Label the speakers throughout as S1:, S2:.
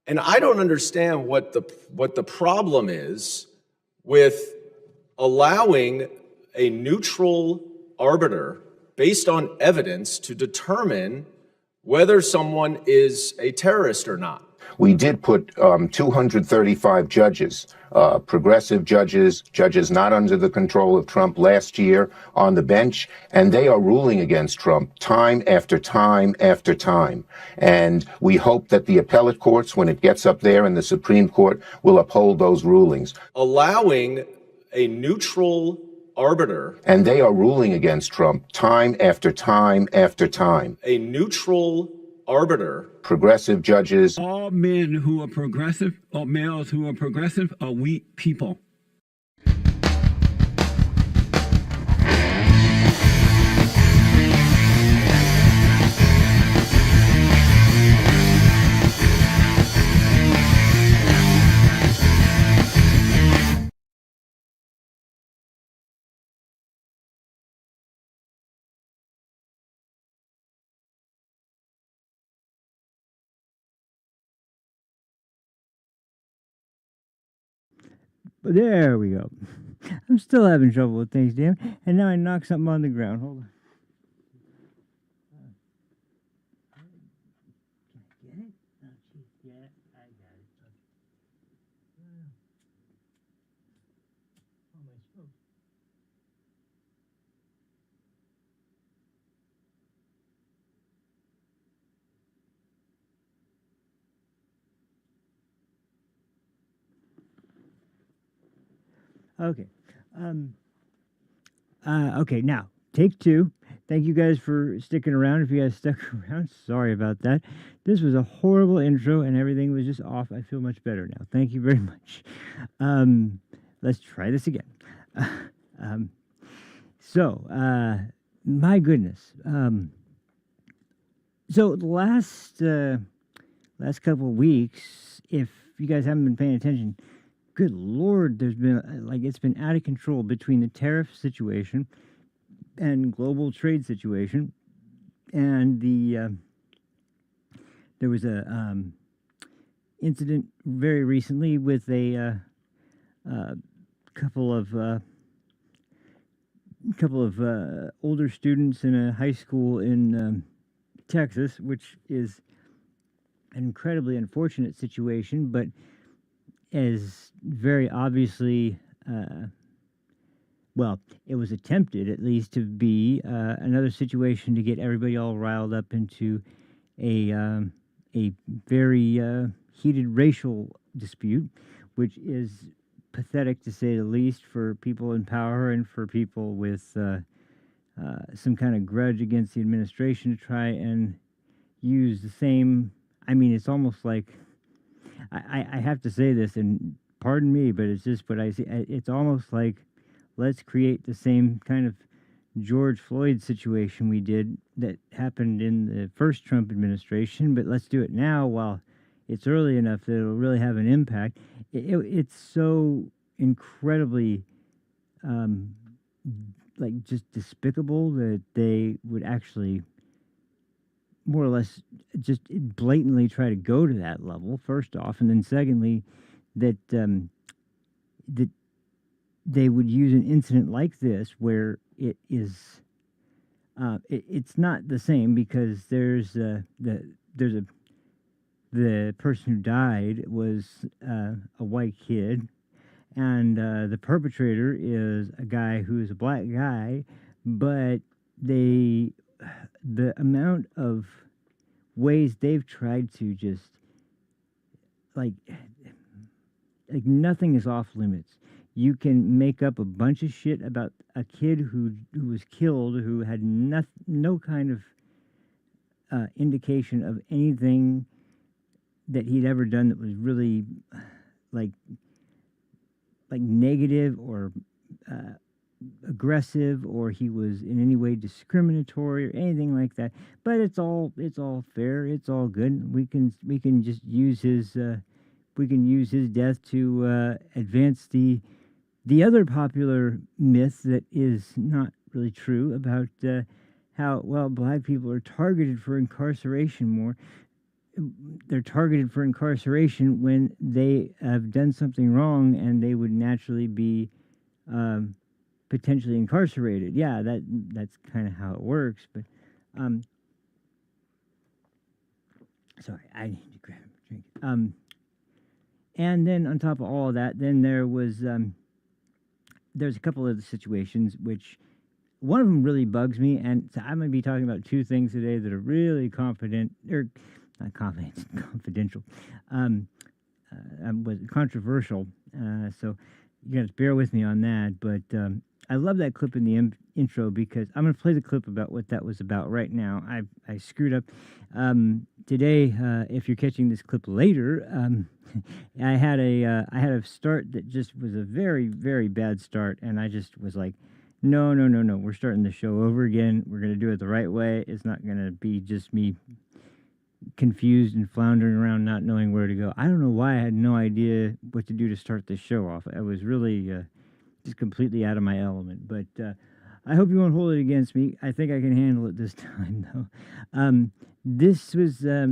S1: And I don't understand what the problem is with allowing a neutral arbiter based on evidence to determine whether someone is a terrorist or not.
S2: We did put 235 judges, progressive judges, judges not under the control of Trump last year on the bench, and they are ruling against Trump time after time after time. And we hope that the appellate courts, when it gets up there in the Supreme Court, will uphold those rulings.
S1: Allowing a neutral arbiter.
S2: And they are ruling against Trump time after time after time.
S1: A neutral arbiter.
S2: Progressive judges.
S3: All men who are progressive, or males who are progressive, are weak people.
S4: There we go. I'm still having trouble with things, damn. And now I knocked something on the ground. Hold on. Can I get it? Oh, geez. Yeah, I got it. Oh, my stroke. Okay. Okay, now, take two. Thank you guys for sticking around. If you guys stuck around, sorry about that. This was a horrible intro, and everything was just off. I feel much better now. Thank you very much. Let's try this again. My goodness. So the last couple of weeks, if you guys haven't been paying attention, good Lord, there's been, it's been out of control between the tariff situation and global trade situation. And there was a incident very recently with a couple of older students in a high school in Texas, which is an incredibly unfortunate situation, but is very obviously, it was attempted at least to be another situation to get everybody all riled up into a very heated racial dispute, which is pathetic to say the least for people in power and for people with some kind of grudge against the administration to try and use the same. I mean, it's almost like, I have to say this, and pardon me, but it's just what I see. It's almost like, let's create the same kind of George Floyd situation we did that happened in the first Trump administration, but let's do it now while it's early enough that it'll really have an impact. It's so incredibly, just despicable that they would actually more or less just blatantly try to go to that level, first off, and then secondly, that that they would use an incident like this where it is it's not the same, because the person who died was a white kid, and the perpetrator is a guy who is a black guy, but the amount of ways they've tried to just like nothing is off limits. You can make up a bunch of shit about a kid who was killed, who had no kind of indication of anything that he'd ever done that was really like negative or aggressive, or he was in any way discriminatory or anything like that. But it's all fair. It's all good. We can just use his death to advance the other popular myth that is not really true about how black people are targeted for incarceration more. they're targeted for incarceration when they have done something wrong and they would naturally be potentially incarcerated. Yeah, that's kind of how it works. But sorry, I need to grab a drink. And then on top of all of that, then there's a couple of the situations which one of them really bugs me, and so I'm going to be talking about two things today that are really not confidential, was controversial. So you got to bear with me on that. But I love that clip in the intro because I'm going to play the clip about what that was about right now. I screwed up today. If you're catching this clip later, I had a start that just was a very, very bad start, and I just was like, no, we're starting the show over again. We're going to do it the right way. It's not going to be just me confused and floundering around not knowing where to go. I don't know why I had no idea what to do to start this show off. I was really just completely out of my element. But I hope you won't hold it against me. I think I can handle it this time, though. This was a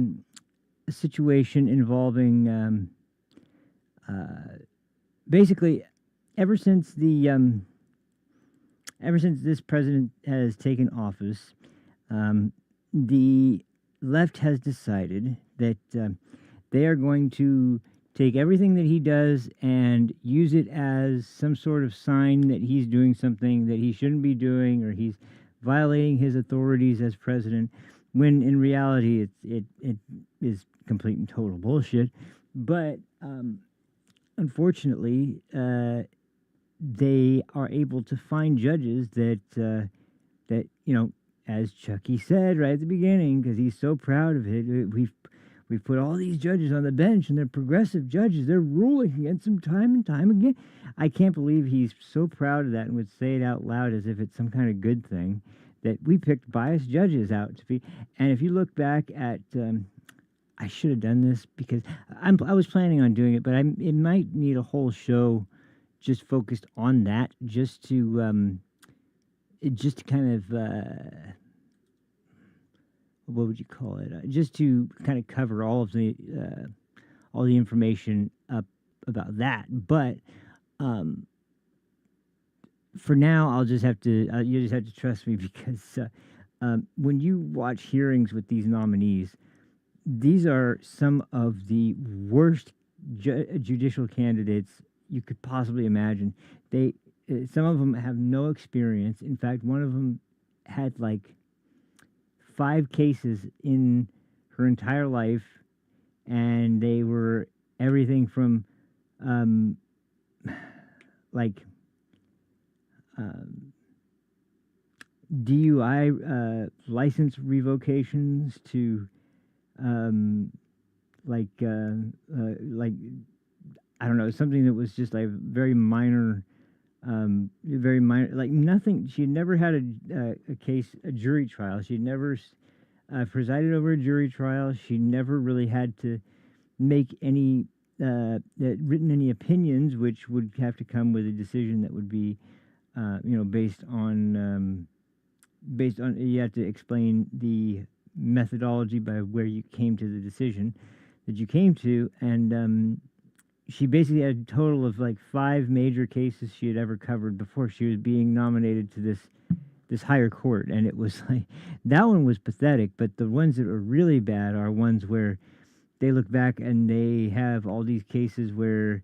S4: situation involving basically ever since this president has taken office, the left has decided that they are going to take everything that he does and use it as some sort of sign that he's doing something that he shouldn't be doing, or he's violating his authorities as president, when in reality it is complete and total bullshit. But unfortunately, they are able to find judges that as Chucky said right at the beginning, because he's so proud of it. We've put all these judges on the bench, and they're progressive judges. They're ruling against him time and time again. I can't believe he's so proud of that and would say it out loud as if it's some kind of good thing, that we picked biased judges out to be. And if you look back at, I should have done this because I was planning on doing it, but it might need a whole show just focused on that, just to kind of what would you call it? Just to kind of cover all the information up about that. But for now, I'll just have to you just have to trust me, because when you watch hearings with these nominees, these are some of the worst judicial candidates you could possibly imagine. Some of them have no experience. In fact, one of them had like 5 cases in her entire life, and they were everything from DUI license revocations to I don't know, something that was just like very minor, like nothing. She had never had a jury trial. She'd never presided over a jury trial. She never really had to make any written any opinions, which would have to come with a decision that would be, based on you have to explain the methodology by where you came to the decision that you came to, and she basically had a total of like 5 major cases she had ever covered before she was being nominated to this higher court. And it was like, that one was pathetic, but the ones that are really bad are ones where they look back and they have all these cases where,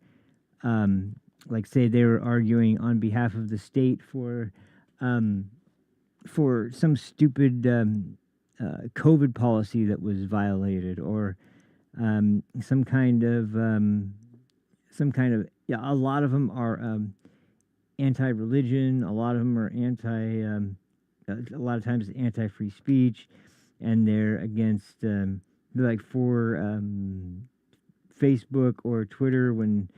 S4: like say they were arguing on behalf of the state for some stupid COVID policy that was violated, or some kind of a lot of them are anti-religion. A lot of them are a lot of times anti-free speech, and they're against they're like for Facebook or Twitter when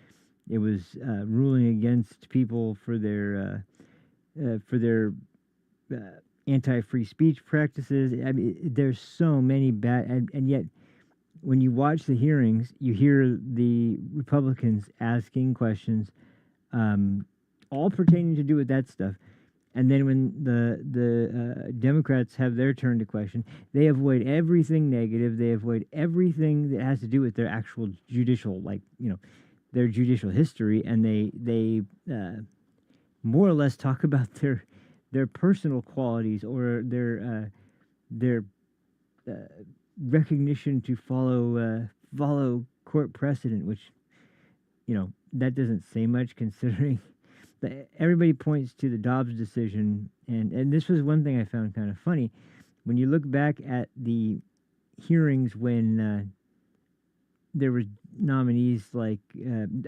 S4: it was ruling against people for their anti-free speech practices. I mean, there's so many bad, and yet when you watch the hearings, you hear the Republicans asking questions, all pertaining to do with that stuff. And then when the Democrats have their turn to question, they avoid everything negative. They avoid everything that has to do with their actual judicial, like, their judicial history, and they more or less talk about their personal qualities or their recognition to follow court precedent, which that doesn't say much considering that everybody points to the Dobbs decision, and this was one thing I found kind of funny when you look back at the hearings when there were nominees like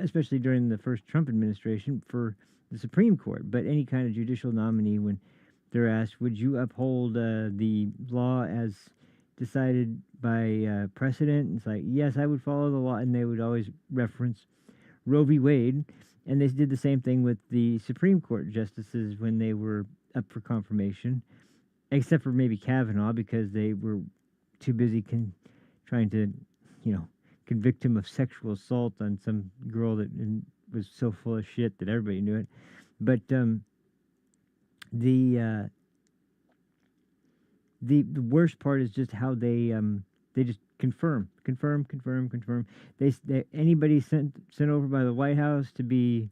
S4: especially during the first Trump administration for the Supreme Court, but any kind of judicial nominee, when they're asked, would you uphold the law as decided by precedent? It's like, yes, I would follow the law, and they would always reference Roe v. Wade. And they did the same thing with the Supreme Court justices when they were up for confirmation, except for maybe Kavanaugh, because they were too busy trying to, convict him of sexual assault on some girl that was so full of shit that everybody knew it. But the worst part is just how they just confirm. Anybody sent over by the White House to be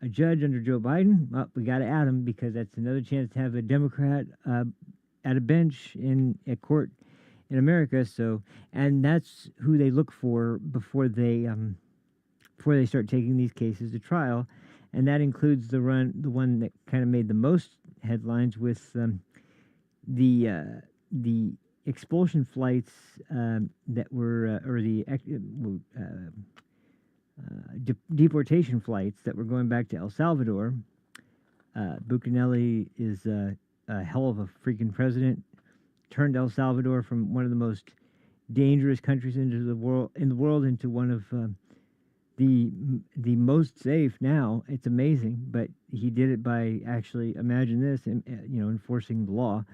S4: a judge under Joe Biden, well, we got to add him, because that's another chance to have a Democrat at a bench in a court in America. So, and that's who they look for before they start taking these cases to trial, and that includes the one that kind of made the most headlines with the expulsion flights that were or the deportation flights that were going back to El Salvador. Bucanelli is a hell of a freaking president. Turned El Salvador from one of the most dangerous countries in the world into one of the most safe now. It's amazing, but he did it by actually, imagine this, enforcing the law.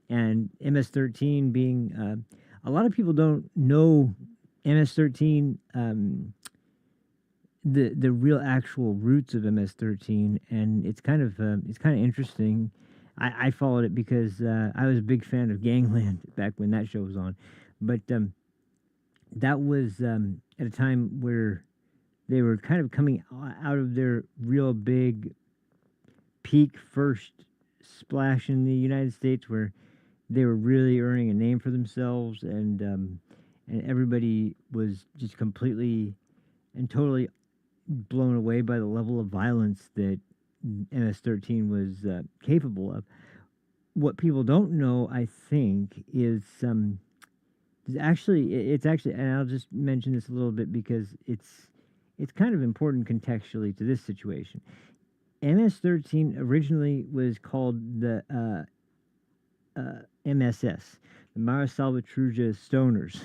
S4: And MS-13 being, a lot of people don't know MS-13, the real actual roots of MS-13, and it's kind of interesting. I followed it because I was a big fan of Gangland back when that show was on, but that was at a time where they were kind of coming out of their real big peak first splash in the United States, where they were really earning a name for themselves, and everybody was just completely and totally blown away by the level of violence that MS-13 was capable of. What people don't know, I think, is it's actually, and I'll just mention this a little bit because it's kind of important contextually to this situation. MS-13 originally was called the MSS, the Mara Salvatrucha Stoners.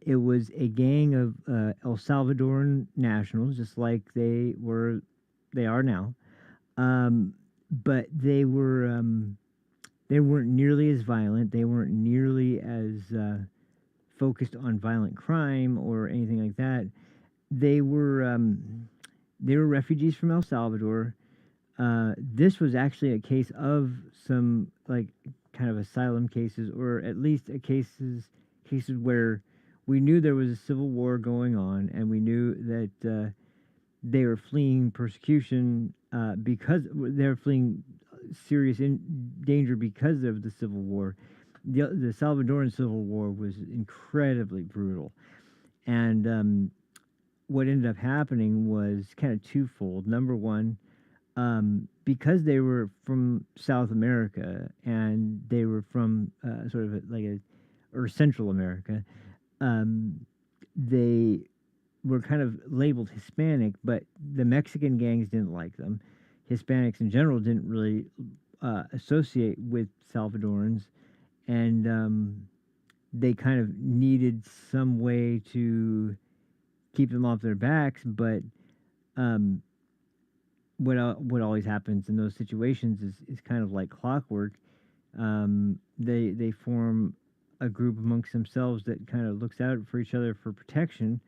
S4: It was a gang of El Salvadoran nationals, just like they are now. But they weren't nearly as violent. They weren't nearly as focused on violent crime or anything like that. They were refugees from El Salvador. This was actually a case of some kind of asylum cases, or at least cases where we knew there was a civil war going on, and we knew that they were fleeing persecution because they were fleeing serious danger because of the civil war. The Salvadoran civil war was incredibly brutal, and what ended up happening was kind of twofold. Number one, because they were from South America and they were from sort of or Central America, they were kind of labeled Hispanic, but the Mexican gangs didn't like them. Hispanics in general didn't really associate with Salvadorans, and they kind of needed some way to keep them off their backs. But what always happens in those situations is kind of like clockwork. They form a group amongst themselves that kind of looks out for each other for protection,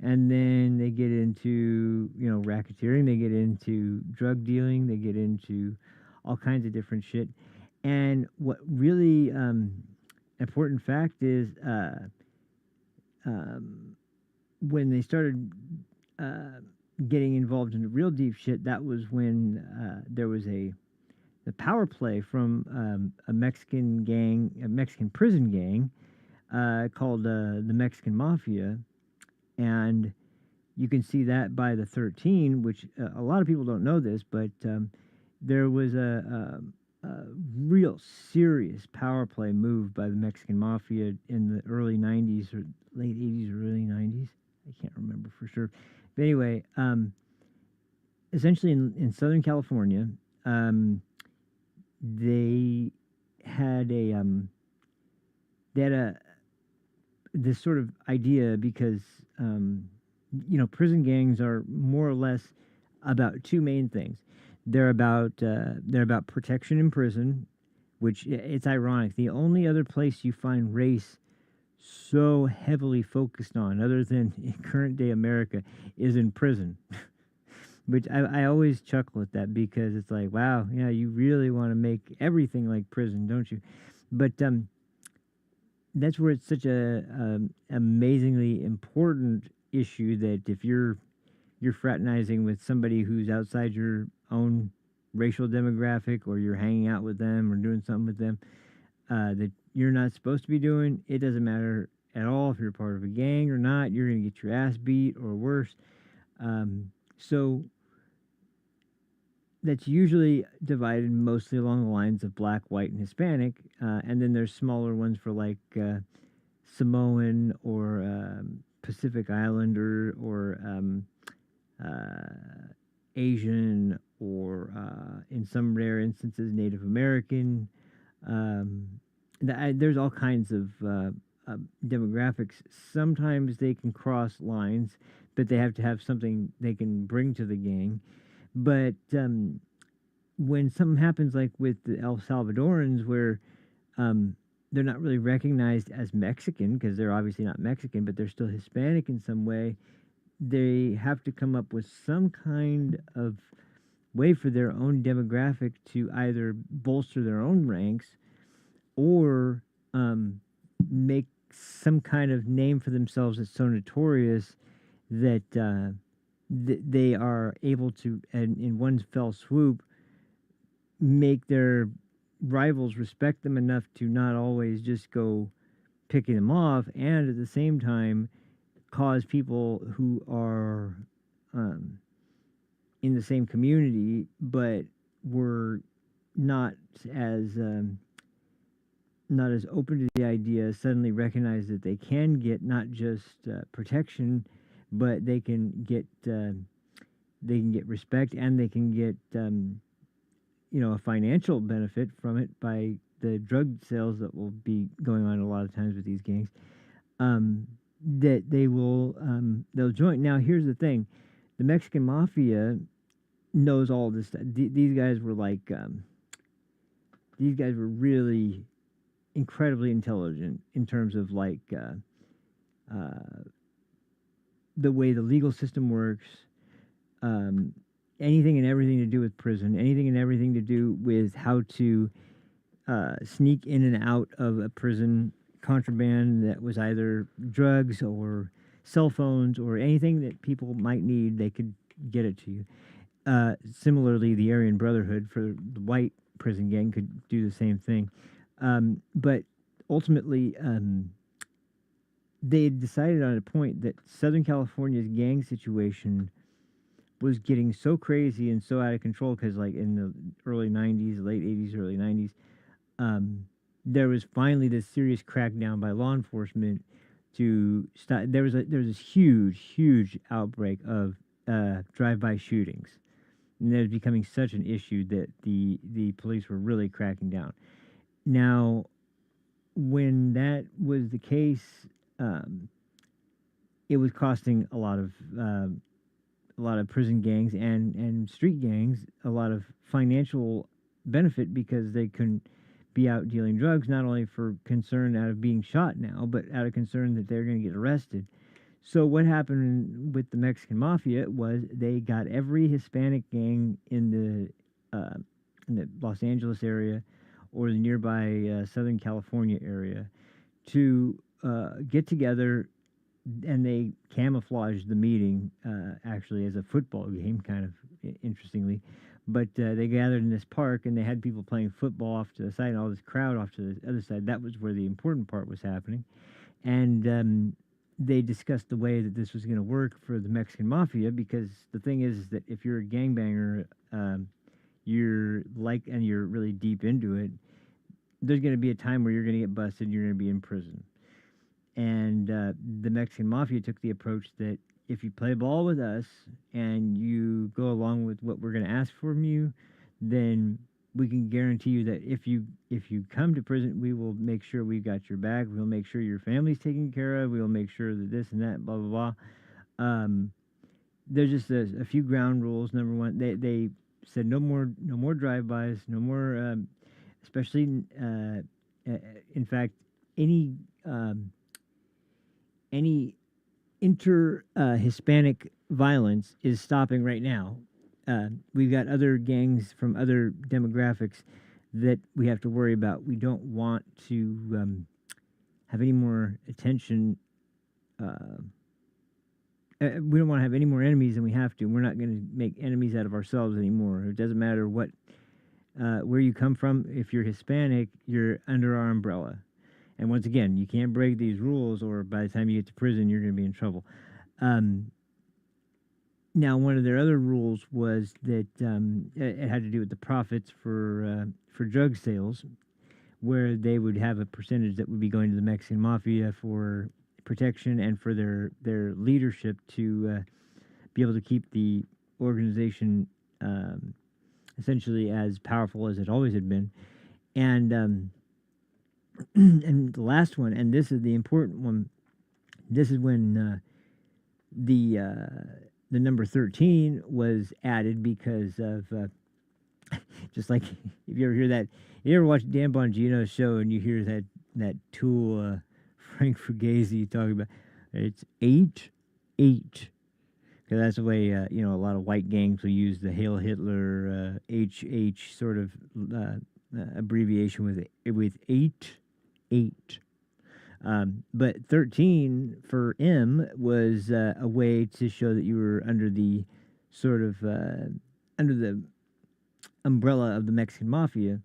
S4: and then they get into racketeering, they get into drug dealing, they get into all kinds of different shit. And what really important fact is when they started getting involved in the real deep shit, that was when there was the power play from a Mexican gang, a Mexican prison gang called the Mexican Mafia, and you can see that by the 13, which a lot of people don't know this, but there was a real serious power play move by the Mexican Mafia in the early 90s or late 80s or early 90s. I can't remember for sure. But anyway, essentially in Southern California, they had this sort of idea because prison gangs are more or less about two main things. They're about protection in prison, which it's ironic. The only other place you find race so heavily focused on, other than in current day America, is in prison. Which I always chuckle at that because it's like, wow, yeah, you really want to make everything like prison, don't you? But that's where it's such a amazingly important issue that if you're fraternizing with somebody who's outside your own racial demographic, or you're hanging out with them or doing something with them that you're not supposed to be doing, it doesn't matter at all if you're part of a gang or not. You're going to get your ass beat or worse. So that's usually divided mostly along the lines of black, white, and Hispanic, and then there's smaller ones for like Samoan or Pacific Islander or Asian, or in some rare instances Native American. There's all kinds of demographics. Sometimes they can cross lines, but they have to have something they can bring to the gang. But when something happens like with the El Salvadorans, where they're not really recognized as Mexican because they're obviously not Mexican, but they're still Hispanic in some way, they have to come up with some kind of way for their own demographic to either bolster their own ranks or make some kind of name for themselves that's so notorious that they are able to, in one fell swoop, make their rivals respect them enough to not always just go picking them off, and at the same time cause people who are in the same community but were not as open to the idea suddenly recognize that they can get not just protection, but they can get respect, and they can get a financial benefit from it by the drug sales that will be going on a lot of times with these gangs. That they'll join. Now, here's the thing: the Mexican Mafia knows all this stuff. These guys were like, these guys were really incredibly intelligent in terms of like the way the legal system works, anything and everything to do with prison, anything and everything to do with how to sneak in and out of a prison, contraband that was either drugs or cell phones or anything that people might need, they could get it to you. Similarly, the Aryan Brotherhood for the white prison gang could do the same thing. But ultimately, they decided on a point that Southern California's gang situation was getting so crazy and so out of control because, like, in the early 90s, late 80s, early 90s, there was finally this serious crackdown by law enforcement to stop. There was this huge outbreak of drive-by shootings, and it was becoming such an issue that the police were really cracking down. Now, when that was the case, it was costing a lot of prison gangs and street gangs a lot of financial benefit because they couldn't be out dealing drugs, not only for concern out of being shot now, but out of concern that they're going to get arrested. So what happened with the Mexican Mafia was they got every Hispanic gang in the the Los Angeles area or the nearby Southern California area to get together, and they camouflaged the meeting actually as a football game, kind of interestingly. But they gathered in this park, and they had people playing football off to the side, and all this crowd off to the other side. That was where the important part was happening. And they discussed the way that this was going to work for the Mexican mafia, because the thing is that if you're a gangbanger, and you're really deep into it, there's going to be a time where you're going to get busted and you're going to be in prison. And the Mexican mafia took the approach that if you play ball with us and you go along with what we're going to ask from you, then we can guarantee you that if you come to prison, we will make sure we've got your back. We'll make sure your family's taken care of. We'll make sure that this and that, blah blah blah. There's just a few ground rules. Number one, they said no more drive-bys, no more, especially in fact any Hispanic violence is stopping right now. We've got other gangs from other demographics that we have to worry about. We don't want to have any more attention. We don't want to have any more enemies than we have to. We're not going to make enemies out of ourselves anymore. It doesn't matter where you come from. If you're Hispanic, you're under our umbrella. And once again, you can't break these rules, or by the time you get to prison, you're going to be in trouble. Now, one of their other rules was that it had to do with the profits for drug sales, where they would have a percentage that would be going to the Mexican mafia for protection and for their leadership to be able to keep the organization essentially as powerful as it always had been. And and the last one, and this is the important one, this is when the number 13 was added because of just like if you ever hear that, you ever watch Dan Bongino's show and you hear that Tool Frank Fugazi talking about it's 8 8, because that's the way a lot of white gangs will use the Hail Hitler HH sort of abbreviation with 8 8. But 13 for M was a way to show that you were under the sort of under the umbrella of the Mexican mafia.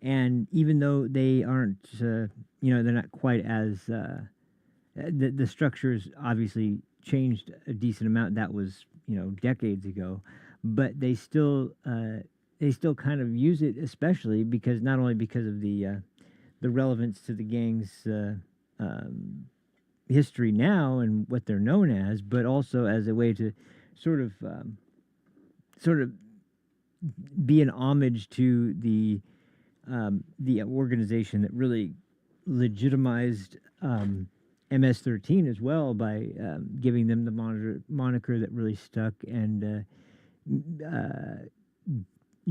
S4: And even though they aren't, they're not quite as the structures obviously changed a decent amount. That was decades ago, but they still kind of use it, especially because not only because of the relevance to the gang's history now and what they're known as, but also as a way to sort of be an homage to the organization that really legitimized MS-13 as well by giving them the moniker that really stuck and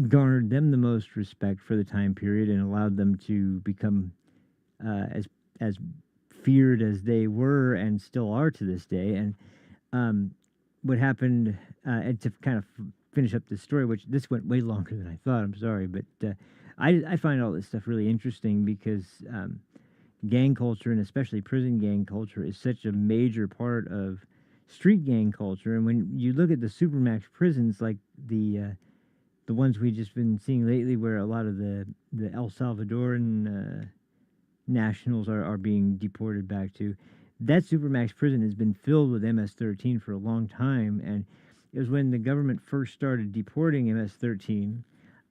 S4: garnered them the most respect for the time period and allowed them to become as feared as they were and still are to this day. And what happened, and to kind of finish up this story, which this went way longer than I thought, I'm sorry, but I find all this stuff really interesting because gang culture, and especially prison gang culture, is such a major part of street gang culture. And when you look at the supermax prisons, like the ones we've just been seeing lately, where a lot of the El Salvadoran nationals are being deported back to, that supermax prison has been filled with MS-13 for a long time. And it was when the government first started deporting MS-13,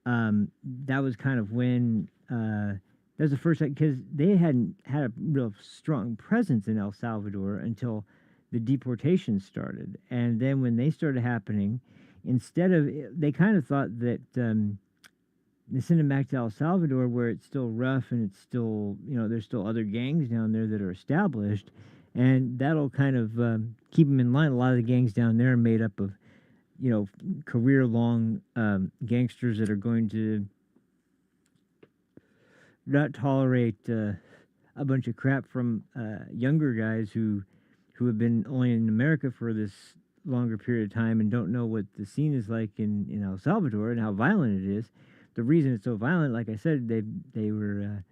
S4: that was kind of when that was the first time, because they hadn't had a real strong presence in El Salvador until the deportations started. And then when they started happening, they kind of thought that they sent them back to El Salvador, where it's still rough and it's still, there's still other gangs down there that are established, and that'll kind of keep them in line. A lot of the gangs down there are made up of, career-long gangsters that are going to not tolerate a bunch of crap from younger guys who have been only in America for this longer period of time and don't know what the scene is like in El Salvador and how violent it is. the reason it's so violent, like I said, they were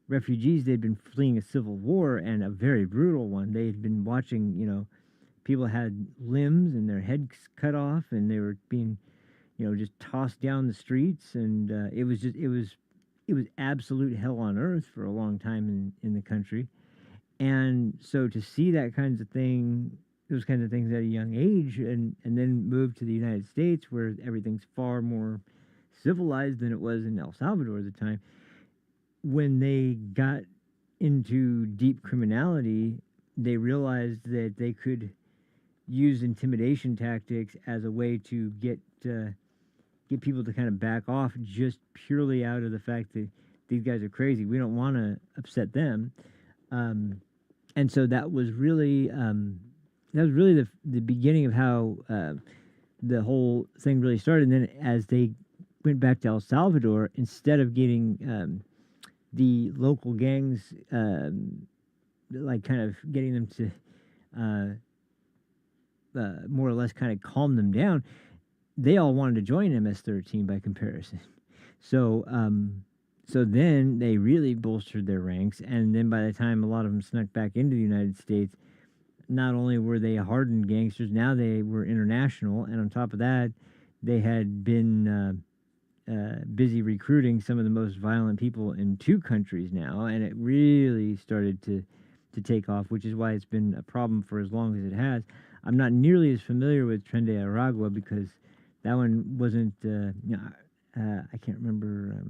S4: refugees. They'd been fleeing a civil war, and a very brutal one. They had been watching, people had limbs and their heads cut off, and they were being, just tossed down the streets, and it was absolute hell on earth for a long time in the country. And so to see those kinds of things at a young age, and then move to the United States where everything's far more civilized than it was in El Salvador at the time, when they got into deep criminality, they realized that they could use intimidation tactics as a way to get people to kind of back off, just purely out of the fact that these guys are crazy. We don't want to upset them, and so that was really the beginning of how the whole thing really started. And then as they went back to El Salvador, instead of getting the local gangs, like kind of getting them to more or less kind of calm them down, they all wanted to join MS-13 by comparison. So so then they really bolstered their ranks, and then by the time a lot of them snuck back into the United States, not only were they hardened gangsters, now they were international, and on top of that, they had been busy recruiting some of the most violent people in 2 countries now, and it really started to take off, which is why it's been a problem for as long as it has. I'm not nearly as familiar with Tren de Aragua because that one wasn't, I can't remember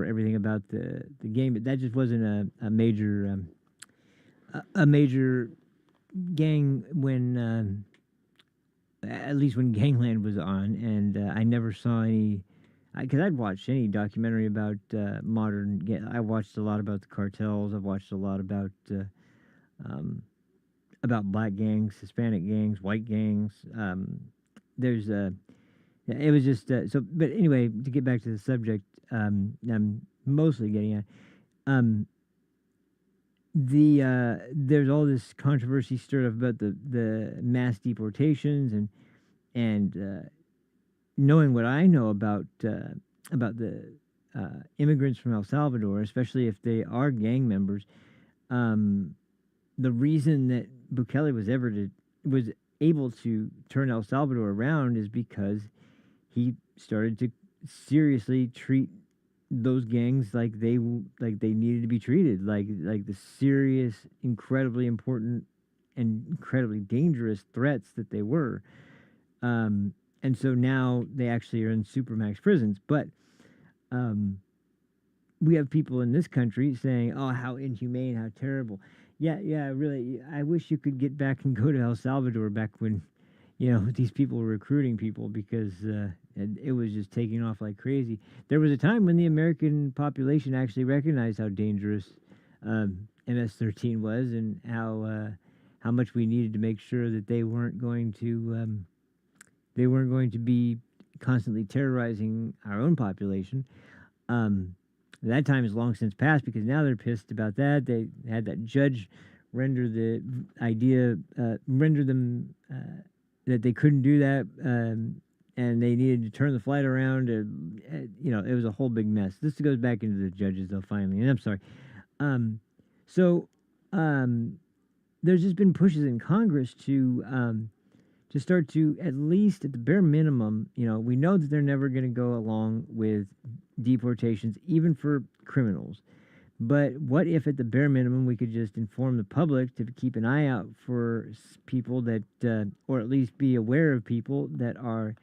S4: everything about the game, but that just wasn't a major gang when at least when Gangland was on, and I never saw any, because I'd watched any documentary about I watched a lot about the cartels. I've watched a lot about black gangs, Hispanic gangs, white gangs. There's it was just so. But anyway, to get back to the subject, I'm mostly getting at. There's all this controversy stirred up about the mass deportations, and knowing what I know about the immigrants from El Salvador, especially if they are gang members, the reason that Bukele was able to turn El Salvador around is because he started to seriously treat those gangs like they needed to be treated, like the serious, incredibly important, and incredibly dangerous threats that they were. And so now they actually are in supermax prisons. But we have people in this country saying, "Oh, how inhumane, how terrible." Yeah, really. I wish you could get back and go to El Salvador back when, these people were recruiting people, because it was just taking off like crazy. There was a time when the American population actually recognized how dangerous MS-13 was, and how much we needed to make sure that they weren't going to be constantly terrorizing our own population. That time is long since passed, because now they're pissed about that. They had that judge render them that they couldn't do that, and they needed to turn the flight around. It was a whole big mess. This goes back into the judges, though, finally. And I'm sorry. There's just been pushes in Congress to start to, at least at the bare minimum, we know that they're never going to go along with deportations, even for criminals. But what if, at the bare minimum, we could just inform the public to keep an eye out for people that, or at least be aware of people that are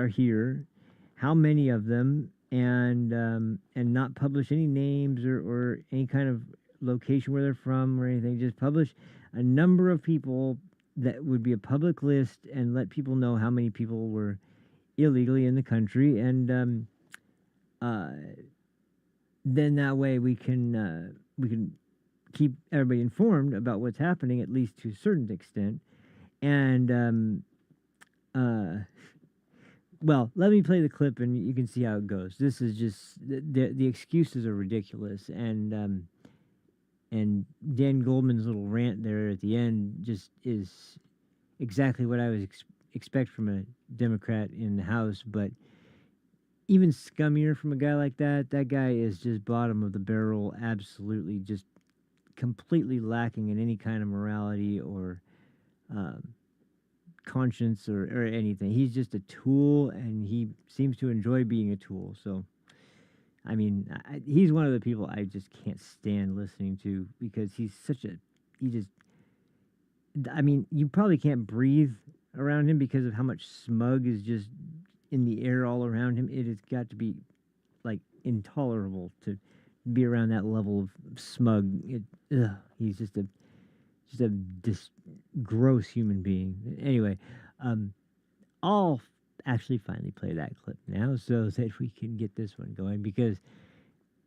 S4: here, how many of them, and not publish any names or any kind of location where they're from or anything. Just publish a number of people that would be a public list, and let people know how many people were illegally in the country, and then that way we can keep everybody informed about what's happening, at least to a certain extent. And well, let me play the clip, and you can see how it goes. This is just the excuses are ridiculous, and Dan Goldman's little rant there at the end just is exactly what I was expect from a Democrat in the House, but even scummier from a guy like that. That guy is just bottom of the barrel, absolutely just completely lacking in any kind of morality or um, conscience or anything. He's just a tool, and he seems to enjoy being a tool. So, I mean, he's one of the people I just can't stand listening to because he's such a, he just, I mean, you probably can't breathe around him because of how much smug is just in the air all around him. It has got to be like intolerable to be around that level of smug. He's just a gross human being. Anyway, I'll actually finally play that clip now so that we can get this one going because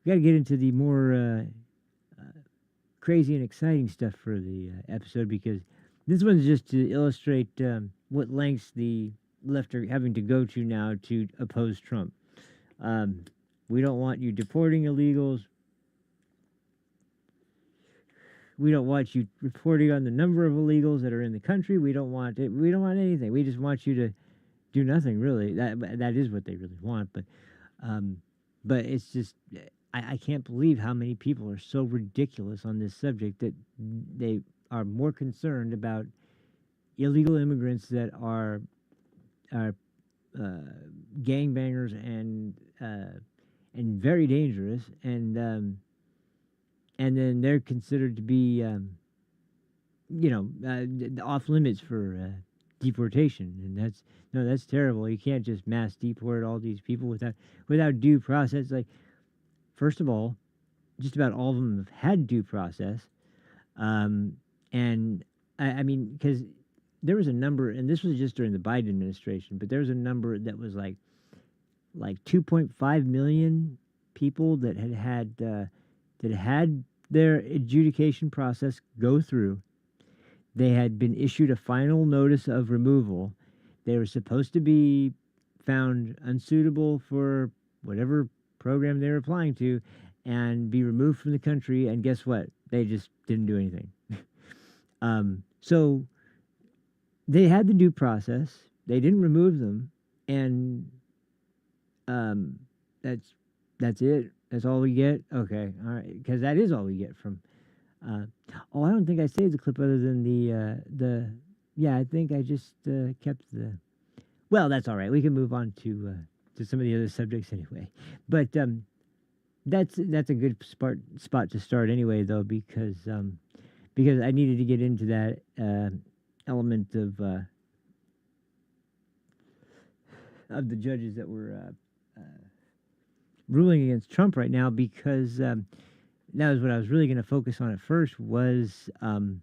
S4: we got to get into the more crazy and exciting stuff for the episode because this one's just to illustrate what lengths the left are having to go to now to oppose Trump. We don't want you deporting illegals. We don't want you reporting on the number of illegals that are in the country. We don't want it. We don't want anything. We just want you to do nothing, really. That is what they really want. But it's just I can't believe how many people are so ridiculous on this subject that they are more concerned about illegal immigrants that are gangbangers and very dangerous and then they're considered to be, off limits for deportation, and that's terrible. You can't just mass deport all these people without due process. Like, first of all, just about all of them have had due process, and I mean, because there was a number, and this was just during the Biden administration, but there was a number that was like 2.5 million people that had their adjudication process go through. They had been issued a final notice of removal. They were supposed to be found unsuitable for whatever program they were applying to and be removed from the country. And guess what? They just didn't do anything. So they had the due process. They didn't remove them. And that's it. That's all we get? Okay, all right, because that is all we get from. I don't think I saved the clip other than the. Yeah, I think I just kept the. Well, that's all right. We can move on to some of the other subjects anyway. But that's a good spot to start anyway, though, because I needed to get into that element of the judges that were. Ruling against Trump right now because that was what I was really going to focus on at first was the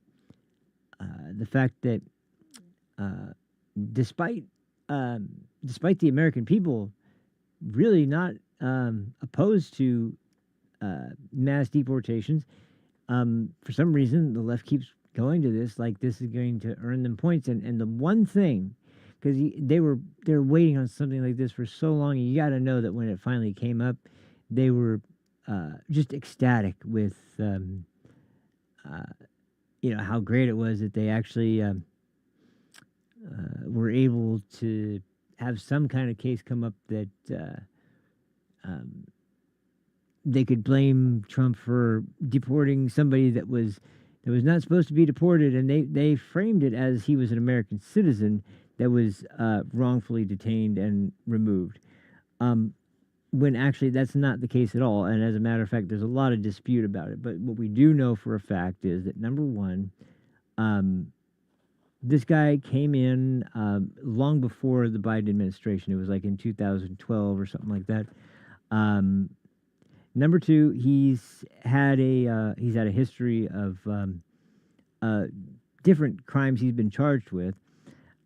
S4: fact that despite the American people really not opposed to mass deportations, for some reason the left keeps going to this like this is going to earn them points, and the one thing, because they were waiting on something like this for so long. You got to know that when it finally came up, they were just ecstatic with how great it was that they actually were able to have some kind of case come up that they could blame Trump for deporting somebody that was not supposed to be deported, and they framed it as he was an American citizen that was wrongfully detained and removed, when actually that's not the case at all. And as a matter of fact, there's a lot of dispute about it. But what we do know for a fact is that, number one, this guy came in long before the Biden administration. It was like in 2012 or something like that. Number two, he's had a history of different crimes he's been charged with.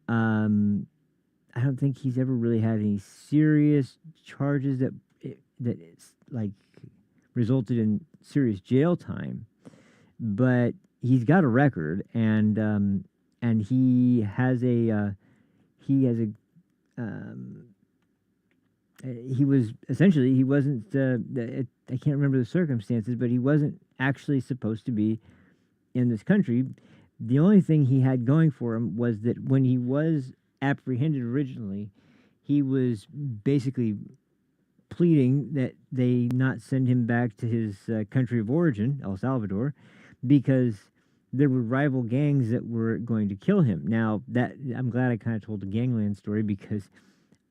S4: I don't think he's ever really had any serious charges that like resulted in serious jail time, but he's got a record, and he has a he was essentially he wasn't I can't remember the circumstances, but he wasn't actually supposed to be in this country. The only thing he had going for him was that when he was apprehended originally, he was basically pleading that they not send him back to his country of origin, El Salvador, because there were rival gangs that were going to kill him. Now, that I'm glad I kind of told the gangland story, because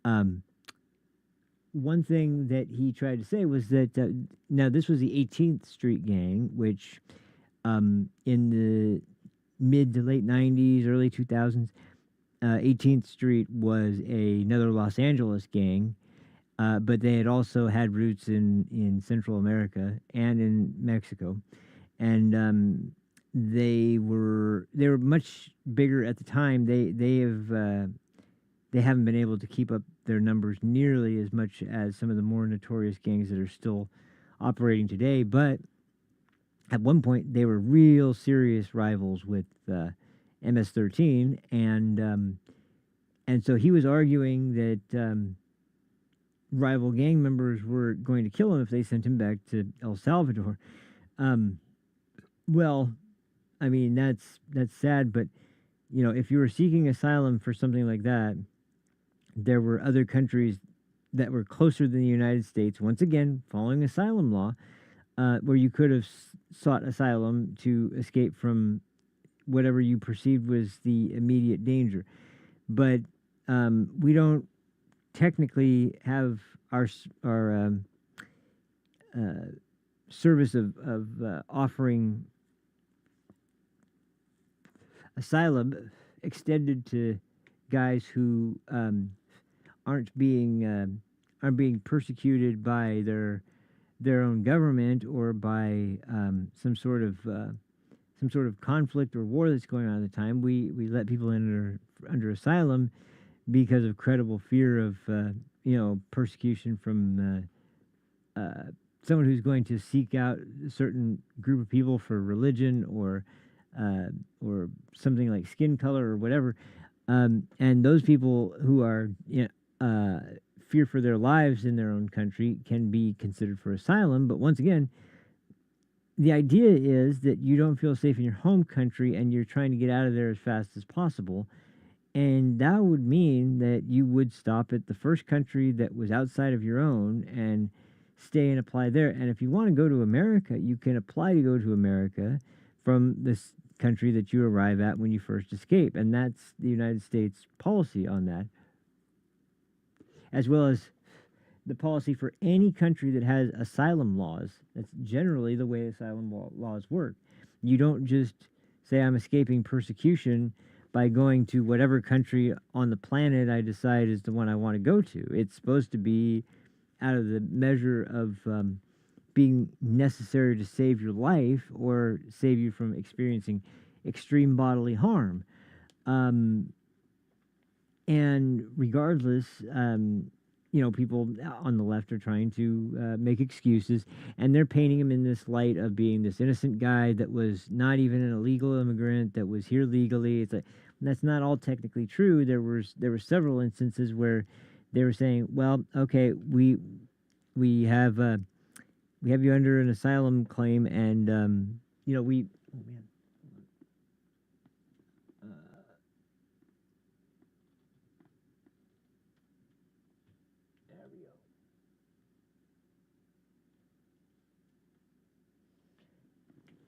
S4: one thing that he tried to say was that now this was the 18th Street Gang, which in the mid to late 90s, early 2000s, 18th Street was another Los Angeles gang, but they had also had roots in Central America and in Mexico, and they were much bigger at the time. They haven't been able to keep up their numbers nearly as much as some of the more notorious gangs that are still operating today. But at one point, they were real serious rivals with MS-13, and so he was arguing that rival gang members were going to kill him if they sent him back to El Salvador. Well, I mean, that's sad, but if you were seeking asylum for something like that, there were other countries that were closer than the United States, once again, following asylum law, where you could have sought asylum to escape from whatever you perceived was the immediate danger. But we don't technically have our service of offering asylum extended to guys who aren't being persecuted by their own government, or by some sort of conflict or war that's going on at the time. We let people in under asylum because of credible fear of persecution from someone who's going to seek out a certain group of people for religion, or something like skin color or whatever. And those people who are fear for their lives in their own country can be considered for asylum. But once again, the idea is that you don't feel safe in your home country and you're trying to get out of there as fast as possible. And that would mean that you would stop at the first country that was outside of your own and stay and apply there. And if you want to go to America, you can apply to go to America from this country that you arrive at when you first escape. And that's the United States policy on that, as well as the policy for any country that has asylum laws. That's generally the way asylum laws work. You don't just say, I'm escaping persecution by going to whatever country on the planet I decide is the one I want to go to. It's supposed to be out of the measure of being necessary to save your life or save you from experiencing extreme bodily harm. And regardless, people on the left are trying to make excuses, and they're painting him in this light of being this innocent guy that was not even an illegal immigrant, that was here legally. It's like, that's not all technically true. There were several instances where they were saying, well, okay, we have you under an asylum claim, and we. Oh man. There we go.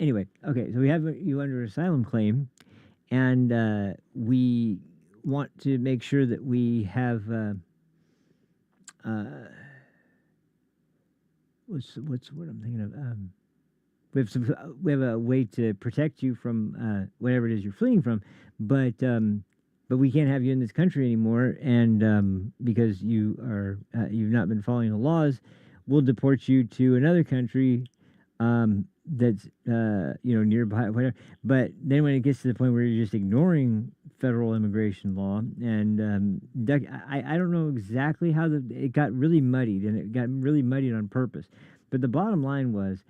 S4: Anyway, okay, so we have you under asylum claim, and we want to make sure that we have what's what I'm thinking of. We have a way to protect you from whatever it is you're fleeing from, but we can't have you in this country anymore, and because you've not been following the laws, we'll deport you to another country that's nearby, whatever. But then when it gets to the point where you're just ignoring federal immigration law, and I don't know exactly how it got really muddied, and it got really muddied on purpose. But the bottom line was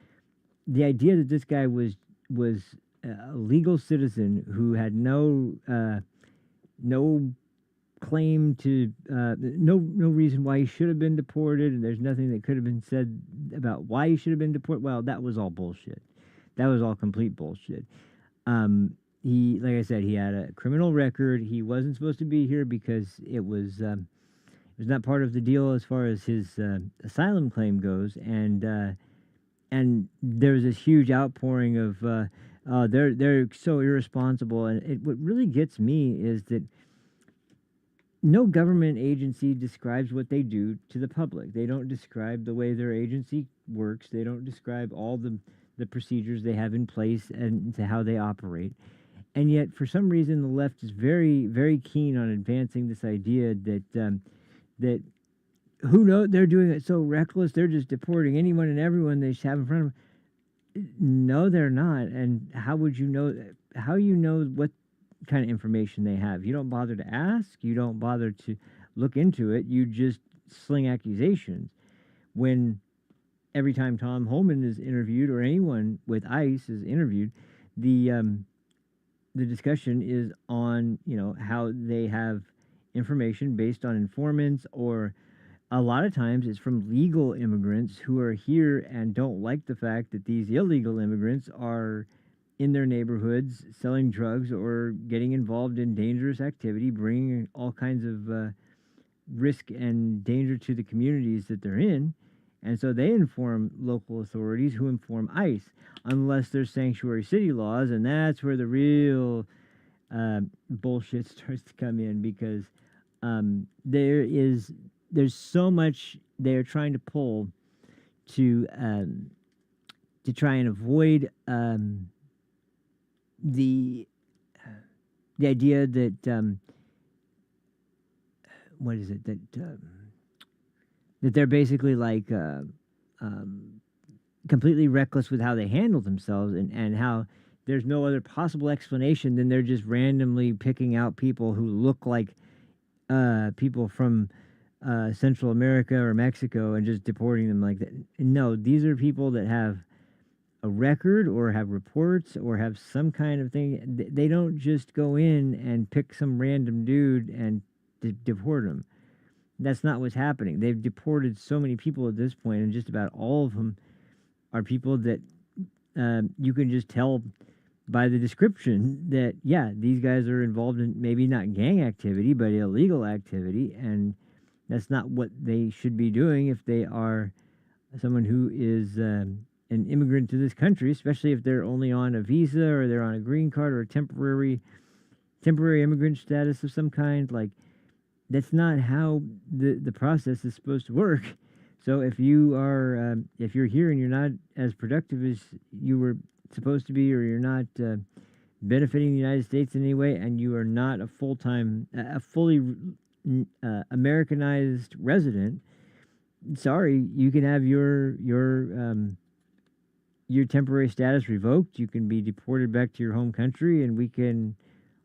S4: the idea that this guy was a legal citizen who had no claim to no reason why he should have been deported, and there's nothing that could have been said about why he should have been deported. Well, that was all bullshit. That was all complete bullshit. Like I said, he had a criminal record. He wasn't supposed to be here because it was was not part of the deal as far as his asylum claim goes, and there's this huge outpouring of they're so irresponsible, and what really gets me is that no government agency describes what they do to the public. They don't describe the way their agency works. They don't describe all the procedures they have in place and to how they operate. And yet, for some reason, the left is very, very keen on advancing this idea that that who know they're doing it so reckless. They're just deporting anyone and everyone they have in front of them. No, they're not. And how would you know? How you know what kind of information they have? You don't bother to ask. You don't bother to look into it. You just sling accusations. When every time Tom Holman is interviewed or anyone with ICE is interviewed, the discussion is on, you know, how they have information based on informants, or a lot of times it's from legal immigrants who are here and don't like the fact that these illegal immigrants are in their neighborhoods selling drugs or getting involved in dangerous activity, bringing all kinds of risk and danger to the communities that they're in. And so they inform local authorities who inform ICE, unless there's sanctuary city laws, and that's where the real bullshit starts to come in, because there's so much they're trying to pull to try and avoid the idea that what is it that that they're basically like completely reckless with how they handle themselves, and how there's no other possible explanation than they're just randomly picking out people who look like people from Central America or Mexico and just deporting them like that. No, these are people that have a record or have reports or have some kind of thing. They don't just go in and pick some random dude and deport them. That's not what's happening. They've deported so many people at this point, and just about all of them are people that you can just tell by the description that, yeah, these guys are involved in maybe not gang activity, but illegal activity, and that's not what they should be doing if they are someone who is an immigrant to this country, especially if they're only on a visa or they're on a green card or a temporary immigrant status of some kind. Like, that's not how the process is supposed to work. So if you are if you're here and you're not as productive as you were supposed to be, or you're not benefiting the United States in any way, and you are not a fully Americanized resident, sorry, you can have your temporary status revoked. You can be deported back to your home country, and we can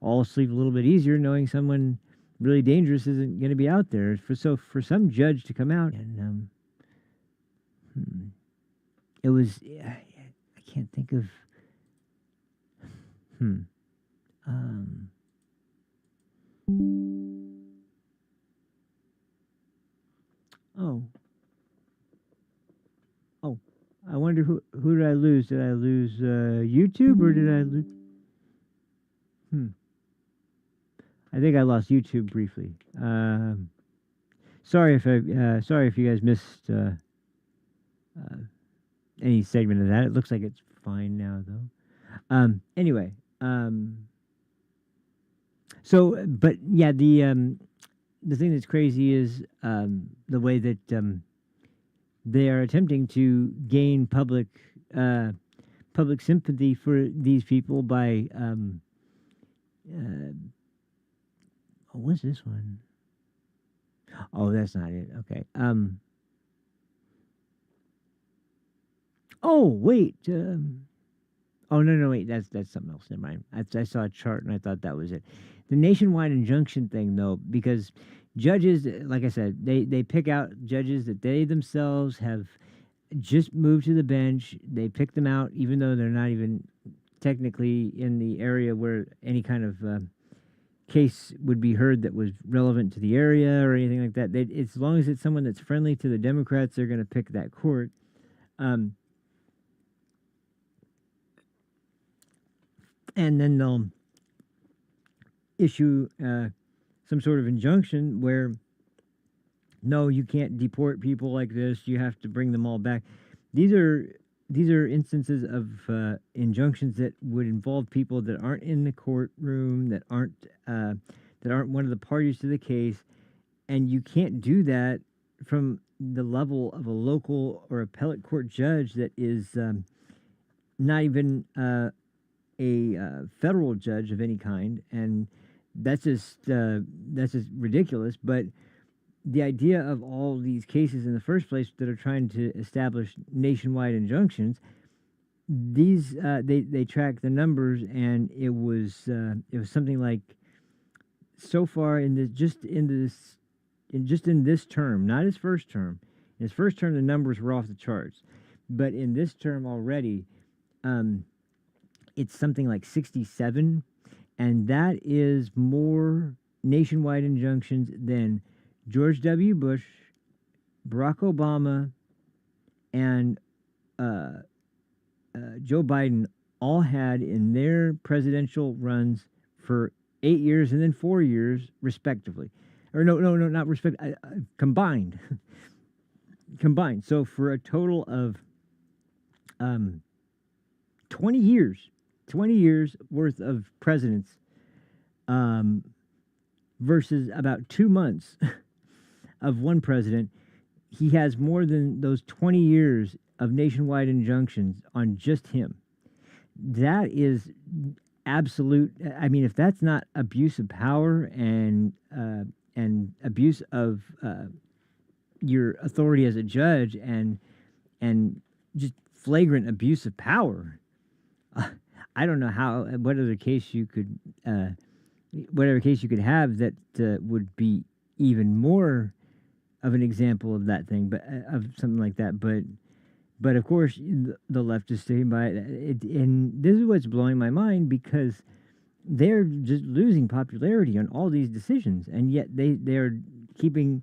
S4: all sleep a little bit easier knowing someone really dangerous isn't going to be out there. For some judge to come out and it was, I can't think of I wonder who did I lose? Did I lose YouTube, or did I lose? I think I lost YouTube briefly. Sorry if you guys missed any segment of that. It looks like it's fine now, though. Anyway, so, but yeah, the thing that's crazy is the way that they are attempting to gain public sympathy for these people by what's this one? Oh, that's not it. Okay. Oh, wait. Oh, no, wait. That's something else. Never mind. I saw a chart and I thought that was it. The nationwide injunction thing, though, because judges, like I said, they pick out judges that they themselves have just moved to the bench. They pick them out, even though they're not even technically in the area where any kind of case would be heard that was relevant to the area or anything like that. As long as it's someone that's friendly to the Democrats, they're going to pick that court. And then they'll issue some sort of injunction where no, you can't deport people like this. You have to bring them all back. These are these are instances of injunctions that would involve people that aren't in the courtroom, that aren't one of the parties to the case, and you can't do that from the level of a local or appellate court judge that is not even a federal judge of any kind, and that's just ridiculous. But the idea of all these cases in the first place that are trying to establish nationwide injunctions, these they track the numbers, and it was something like, so far in this just in this term, not his first term. In his first term, the numbers were off the charts, but in this term already, um, it's something like 67, and that is more nationwide injunctions than George W. Bush, Barack Obama, and uh, Joe Biden all had in their presidential runs for 8 years and then 4 years, respectively. Or no, not respect, combined, combined. So for a total of um, 20 years, 20 years worth of presidents, um, versus about 2 months of one president, he has more than those 20 years of nationwide injunctions on just him. That is absolute. I mean, if that's not abuse of power and abuse of your authority as a judge, and just flagrant abuse of power, I don't know how what other case you could whatever case you could have that would be even more of an example of that thing, but of something like that. But of course, the left is staying by it, and this is what's blowing my mind, because they're just losing popularity on all these decisions, and yet they're keeping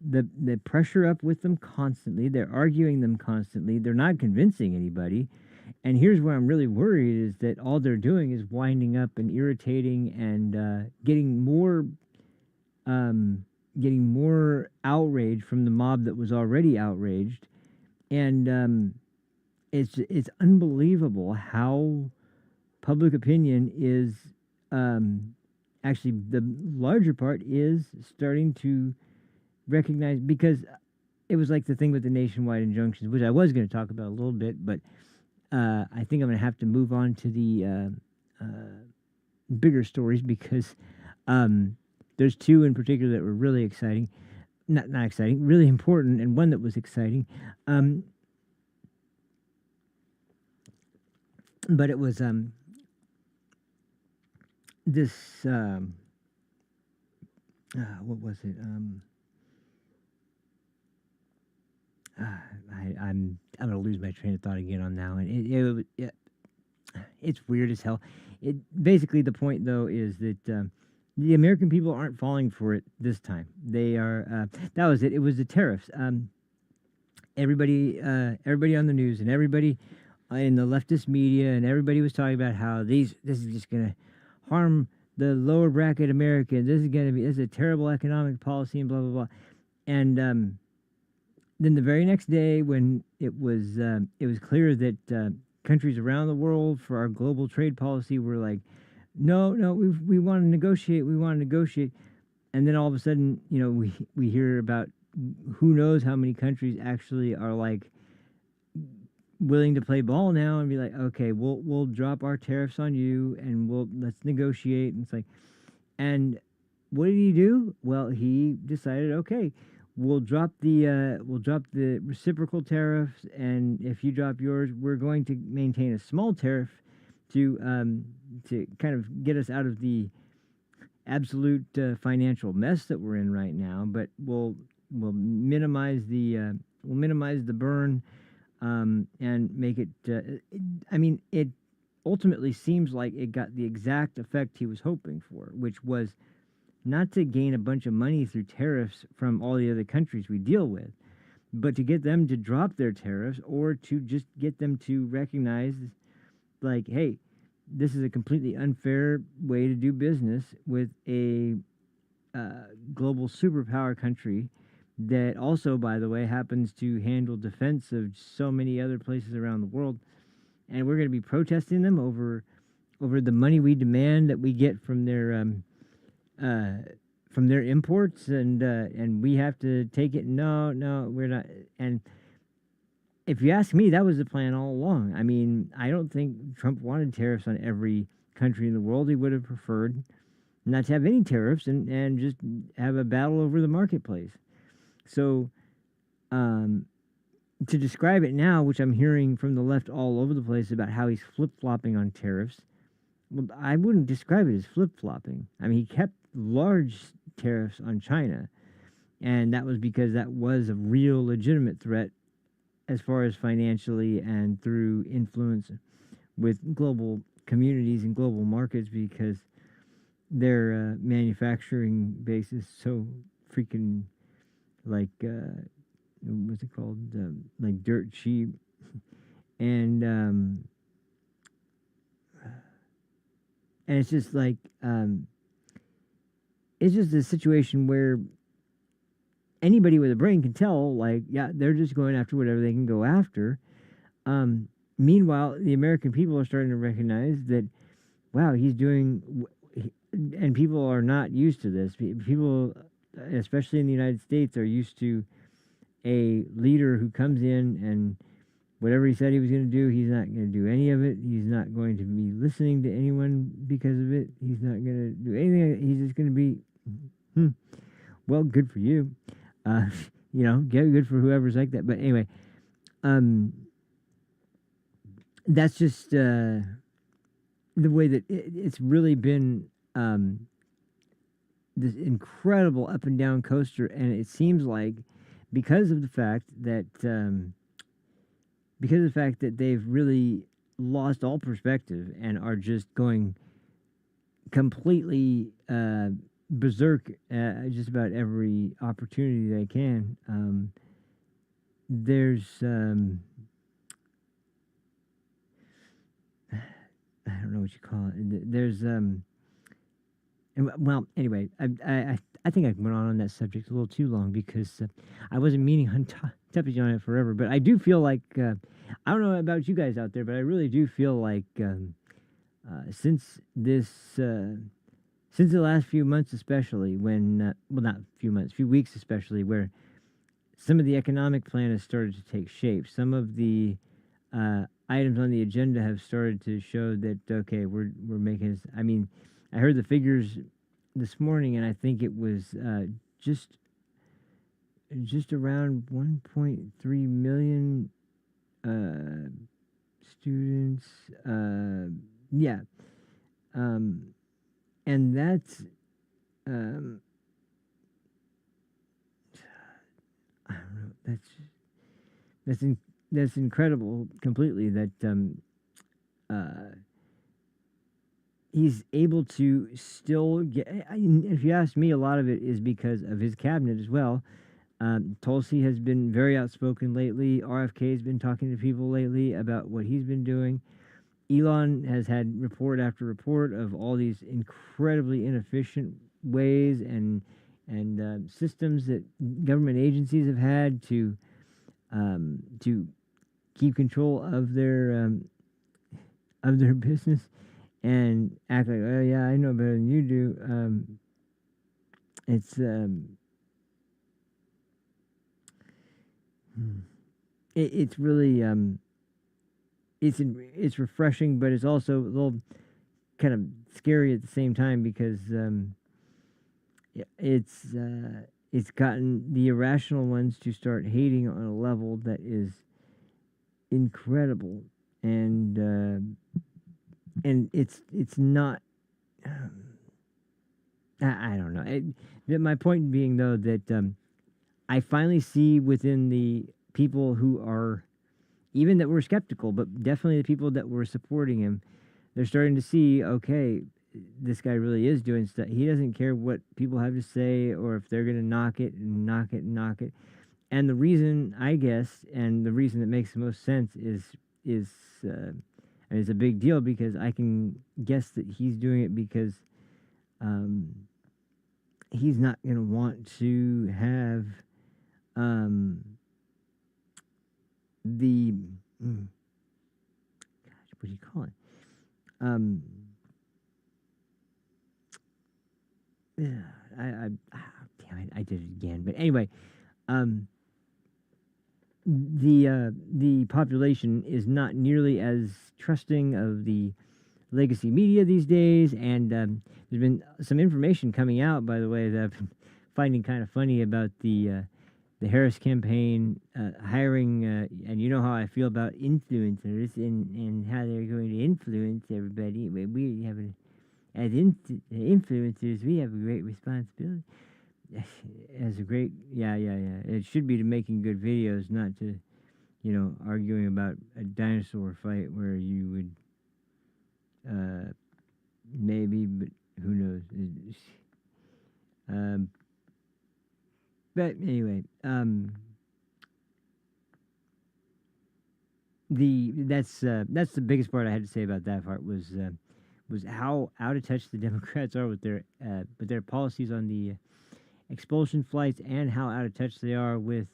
S4: the pressure up with them constantly. They're arguing them constantly. They're not convincing anybody. And here's where I'm really worried, is that all they're doing is winding up and irritating and getting more outrage from the mob that was already outraged. And it's unbelievable how public opinion is, actually, the larger part is starting to recognize, because it was like the thing with the nationwide injunctions, which I was going to talk about a little bit, but I think I'm going to have to move on to the bigger stories, because there's two in particular that were really exciting. Not exciting, really important, and one that was exciting. But it was this what was it? I'm gonna lose my train of thought again on now, and it's weird as hell. It basically, the point though is that the American people aren't falling for it this time. They are. That was it. It was the tariffs. Everybody on the news and everybody in the leftist media and everybody was talking about how this is just gonna harm the lower bracket Americans. This is a terrible economic policy and blah blah blah. And then the very next day, when it was clear that countries around the world for our global trade policy were like, no, we want to negotiate, and then all of a sudden, we hear about who knows how many countries actually are like willing to play ball now and be like, okay, we'll drop our tariffs on you and let's negotiate. And it's like, and what did he do? Well, he decided, okay, we'll drop the reciprocal tariffs, and if you drop yours, we're going to maintain a small tariff to kind of get us out of the absolute financial mess that we're in right now. But we'll minimize the burn, and make it. I mean, it ultimately seems like it got the exact effect he was hoping for, which was not to gain a bunch of money through tariffs from all the other countries we deal with, but to get them to drop their tariffs, or to just get them to recognize, like, hey, this is a completely unfair way to do business with a global superpower country that also, by the way, happens to handle defense of so many other places around the world. And we're going to be protesting them over the money we demand that we get from their imports, and we have to take it. No, no, we're not. And if you ask me, that was the plan all along. I mean, I don't think Trump wanted tariffs on every country in the world. He would have preferred not to have any tariffs and just have a battle over the marketplace. So, to describe it now, which I'm hearing from the left all over the place about how he's flip-flopping on tariffs, well, I wouldn't describe it as flip-flopping. I mean, he kept large tariffs on China, and that was because that was a real legitimate threat as far as financially and through influence with global communities and global markets, because their manufacturing base is so freaking like what's it called, like dirt cheap. And it's just like it's just a situation where anybody with a brain can tell, like, yeah, they're just going after whatever they can go after. Meanwhile, the American people are starting to recognize that, wow, he's doing, and people are not used to this. People, especially in the United States, are used to a leader who comes in and whatever he said he was going to do, he's not going to do any of it. He's not going to be listening to anyone because of it. He's not going to do anything. He's just going to be, well, good for you. You know, good for whoever's like that. But anyway, that's just the way that it's really been this incredible up and down coaster. And it seems like because of the fact that they've really lost all perspective and are just going completely berserk just about every opportunity they can. There's I don't know what you call it. There's well, anyway, I think I went on that subject a little too long because I wasn't meaning on touching on it forever. But I do feel like I don't know about you guys out there, but I really do feel like since the last few months, especially when well, not few months, few weeks, especially where some of the economic plan has started to take shape. Some of the items on the agenda have started to show that okay, we're making. I mean, I heard the figures this morning, and I think it was just around 1.3 million students. Yeah, and that's I don't know. That's incredible completely that he's able to still get. If you ask me, a lot of it is because of his cabinet as well. Tulsi has been very outspoken lately. RFK has been talking to people lately about what he's been doing. Elon has had report after report of all these incredibly inefficient ways and systems that government agencies have had to keep control of their business and act like, oh yeah, I know better than you do. It's really it's refreshing, but it's also a little kind of scary at the same time because it's gotten the irrational ones to start hating on a level that is incredible, and it's not. I don't know. My point being though that I finally see within the people who are, even that were skeptical, but definitely the people that were supporting him, they're starting to see, okay, this guy really is doing stuff. He doesn't care what people have to say or if they're going to knock it and knock it and knock it. And the reason, I guess, and the reason that makes the most sense is and it's a big deal because I can guess that he's doing it because he's not going to want to have the gosh, what do you call it? Damn it, I did it again. But anyway, the population is not nearly as trusting of the legacy media these days, and there's been some information coming out, by the way, that I've been finding kind of funny about the Harris campaign hiring, and you know how I feel about influencers and how they're going to influence everybody. We have as influencers, we have a great responsibility. As a great, yeah. It should be to making good videos, not to, arguing about a dinosaur fight where you would, maybe, but who knows? But anyway, that's the biggest part I had to say about that part was how out of touch the Democrats are with their policies on the expulsion flights, and how out of touch they are with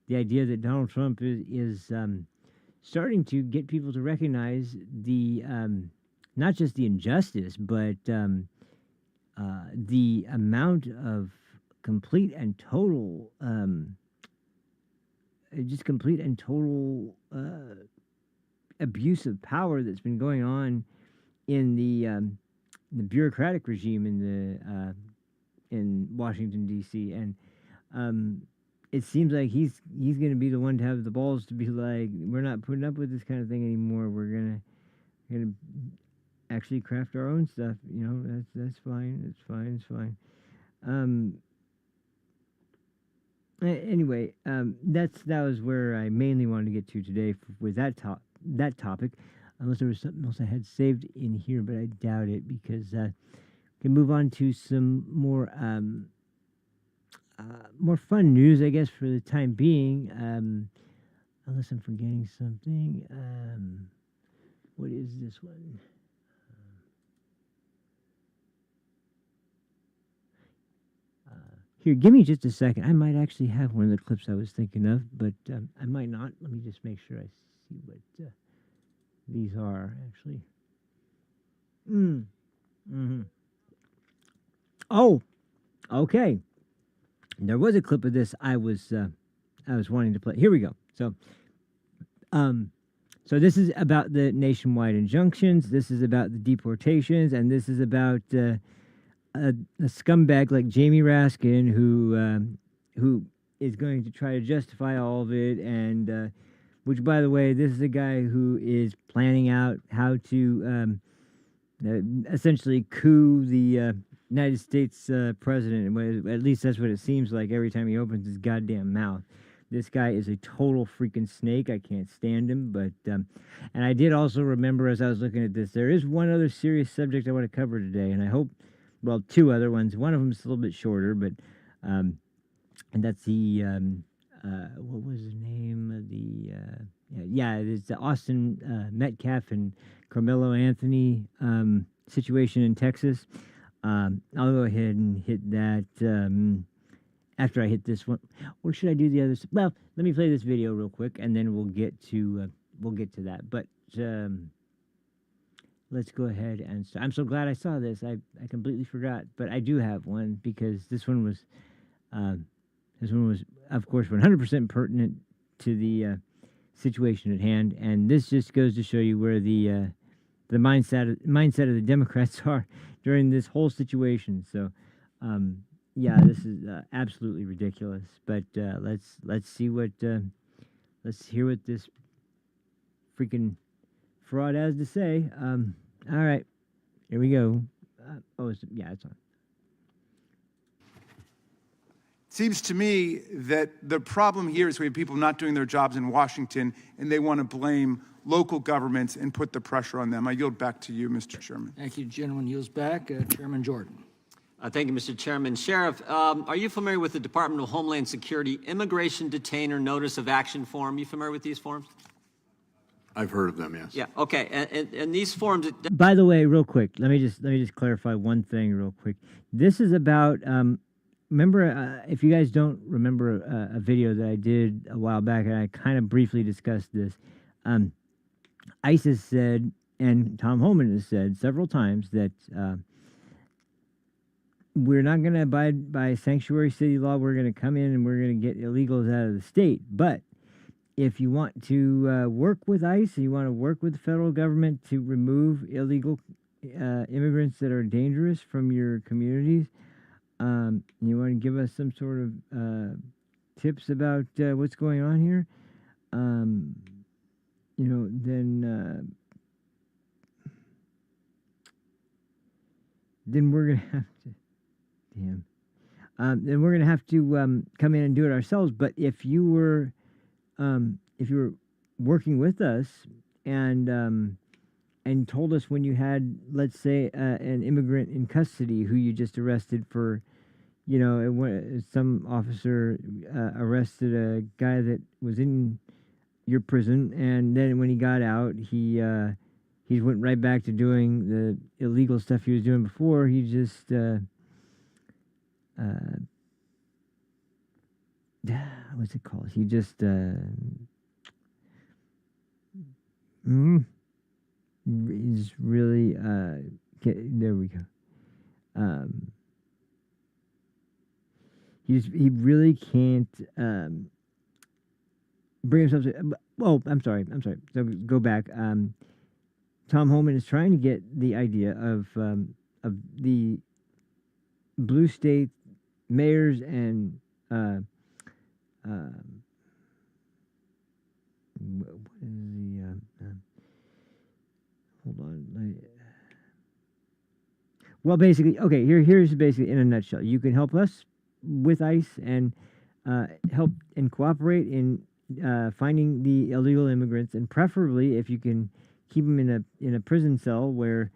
S4: the idea that Donald Trump is starting to get people to recognize the not just the injustice, but the amount of complete and total abuse of power that's been going on in the bureaucratic regime in Washington D.C. and it seems like he's going to be the one to have the balls to be like, we're not putting up with this kind of thing anymore. We're gonna actually craft our own stuff. That's fine. It's fine. Anyway, that was where I mainly wanted to get to today with that topic. Unless there was something else I had saved in here, but I doubt it, because we can move on to some more fun news, I guess, for the time being. Unless I'm forgetting something. What is this one? Here, give me just a second. I might actually have one of the clips I was thinking of, but I might not. Let me just make sure I see what these are, actually. Oh, okay. There was a clip of this I was wanting to play. Here we go. So this is about the nationwide injunctions. This is about the deportations, and this is about a scumbag like Jamie Raskin who is going to try to justify all of it, and which, by the way, this is a guy who is planning out how to essentially coup the United States president. At least that's what it seems like every time he opens his goddamn mouth. This guy is a total freaking snake. I can't stand him. But and I did also remember, as I was looking at this, there is one other serious subject I want to cover today, and I hope, well, two other ones. One of them is a little bit shorter, but and that's the what was the name of the it's the Austin Metcalf and Carmelo Anthony situation in Texas. I'll go ahead and hit that after I hit this one, or should I do the others? Well, let me play this video real quick, and then we'll get to that. But let's go ahead and I'm so glad I saw this. I completely forgot, but I do have one, because this one was of course 100% pertinent to the situation at hand, and this just goes to show you where the mindset of the Democrats are during this whole situation. So yeah, this is absolutely ridiculous. But let's see what let's hear what this freaking fraud has to say. All right, here we go. It's on.
S5: Seems to me that the problem here is we have people not doing their jobs in Washington, and they want to blame local governments and put the pressure on them. I yield back to you, Mr. Chairman.
S6: Thank you. Gentleman yields back. Chairman Jordan.
S7: Thank you, Mr. Chairman. Sheriff, are you familiar with the Department of Homeland Security Immigration Detainer Notice of Action form? You familiar with these forms?
S8: I've heard of them, yes.
S7: Yeah, okay. And these forms...
S4: By the way, real quick, let me just clarify one thing real quick. This is about remember, if you guys don't remember a video that I did a while back, and I kind of briefly discussed this, ICE has said, and Tom Homan has said several times that we're not going to abide by sanctuary city law. We're going to come in and we're going to get illegals out of the state. But if you want to work with ICE, and you want to work with the federal government to remove illegal immigrants that are dangerous from your communities, you want to give us some sort of tips about what's going on here, then we're gonna have to. Damn. Then we're gonna have to come in and do it ourselves. But if you were working with us and told us when you had, let's say, an immigrant in custody who you just arrested for, some officer arrested a guy that was in your prison, and then when he got out, he went right back to doing the illegal stuff he was doing before. He just what's it called? He just is really there we go. He really can't bring himself to. Oh, I'm sorry. So go back. Tom Homan is trying to get the idea of the blue state mayors and what is the hold on. Well, basically, okay. Here's basically in a nutshell. You can help us with ICE and help and cooperate in finding the illegal immigrants, and preferably if you can keep them in a prison cell where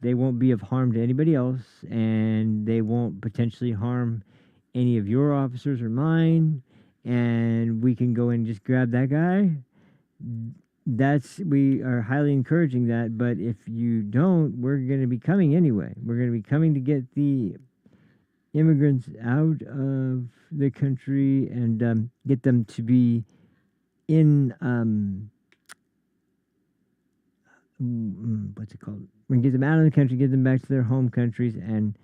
S4: they won't be of harm to anybody else, and they won't potentially harm any of your officers or mine, and we can go in and just grab that guy. We are highly encouraging that. But if you don't, we're going to be coming anyway. We're going to be coming to get the immigrants out of the country and get them to be in what's it called? We're gonna get them out of the country, get them back to their home countries, and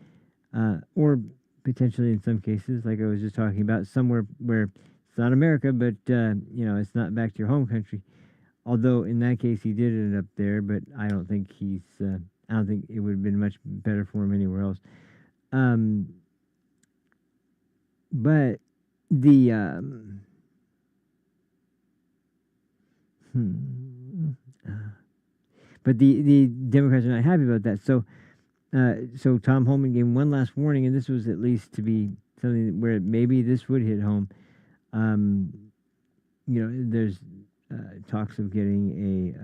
S4: or potentially in some cases, like I was just talking about, somewhere where it's not America, but it's not back to your home country. Although in that case he did end up there, but I don't think I don't think it would have been much better for him anywhere else. But the but the Democrats are not happy about that. So Tom Homan gave one last warning, and this was at least to be something where maybe this would hit home. There's talks of getting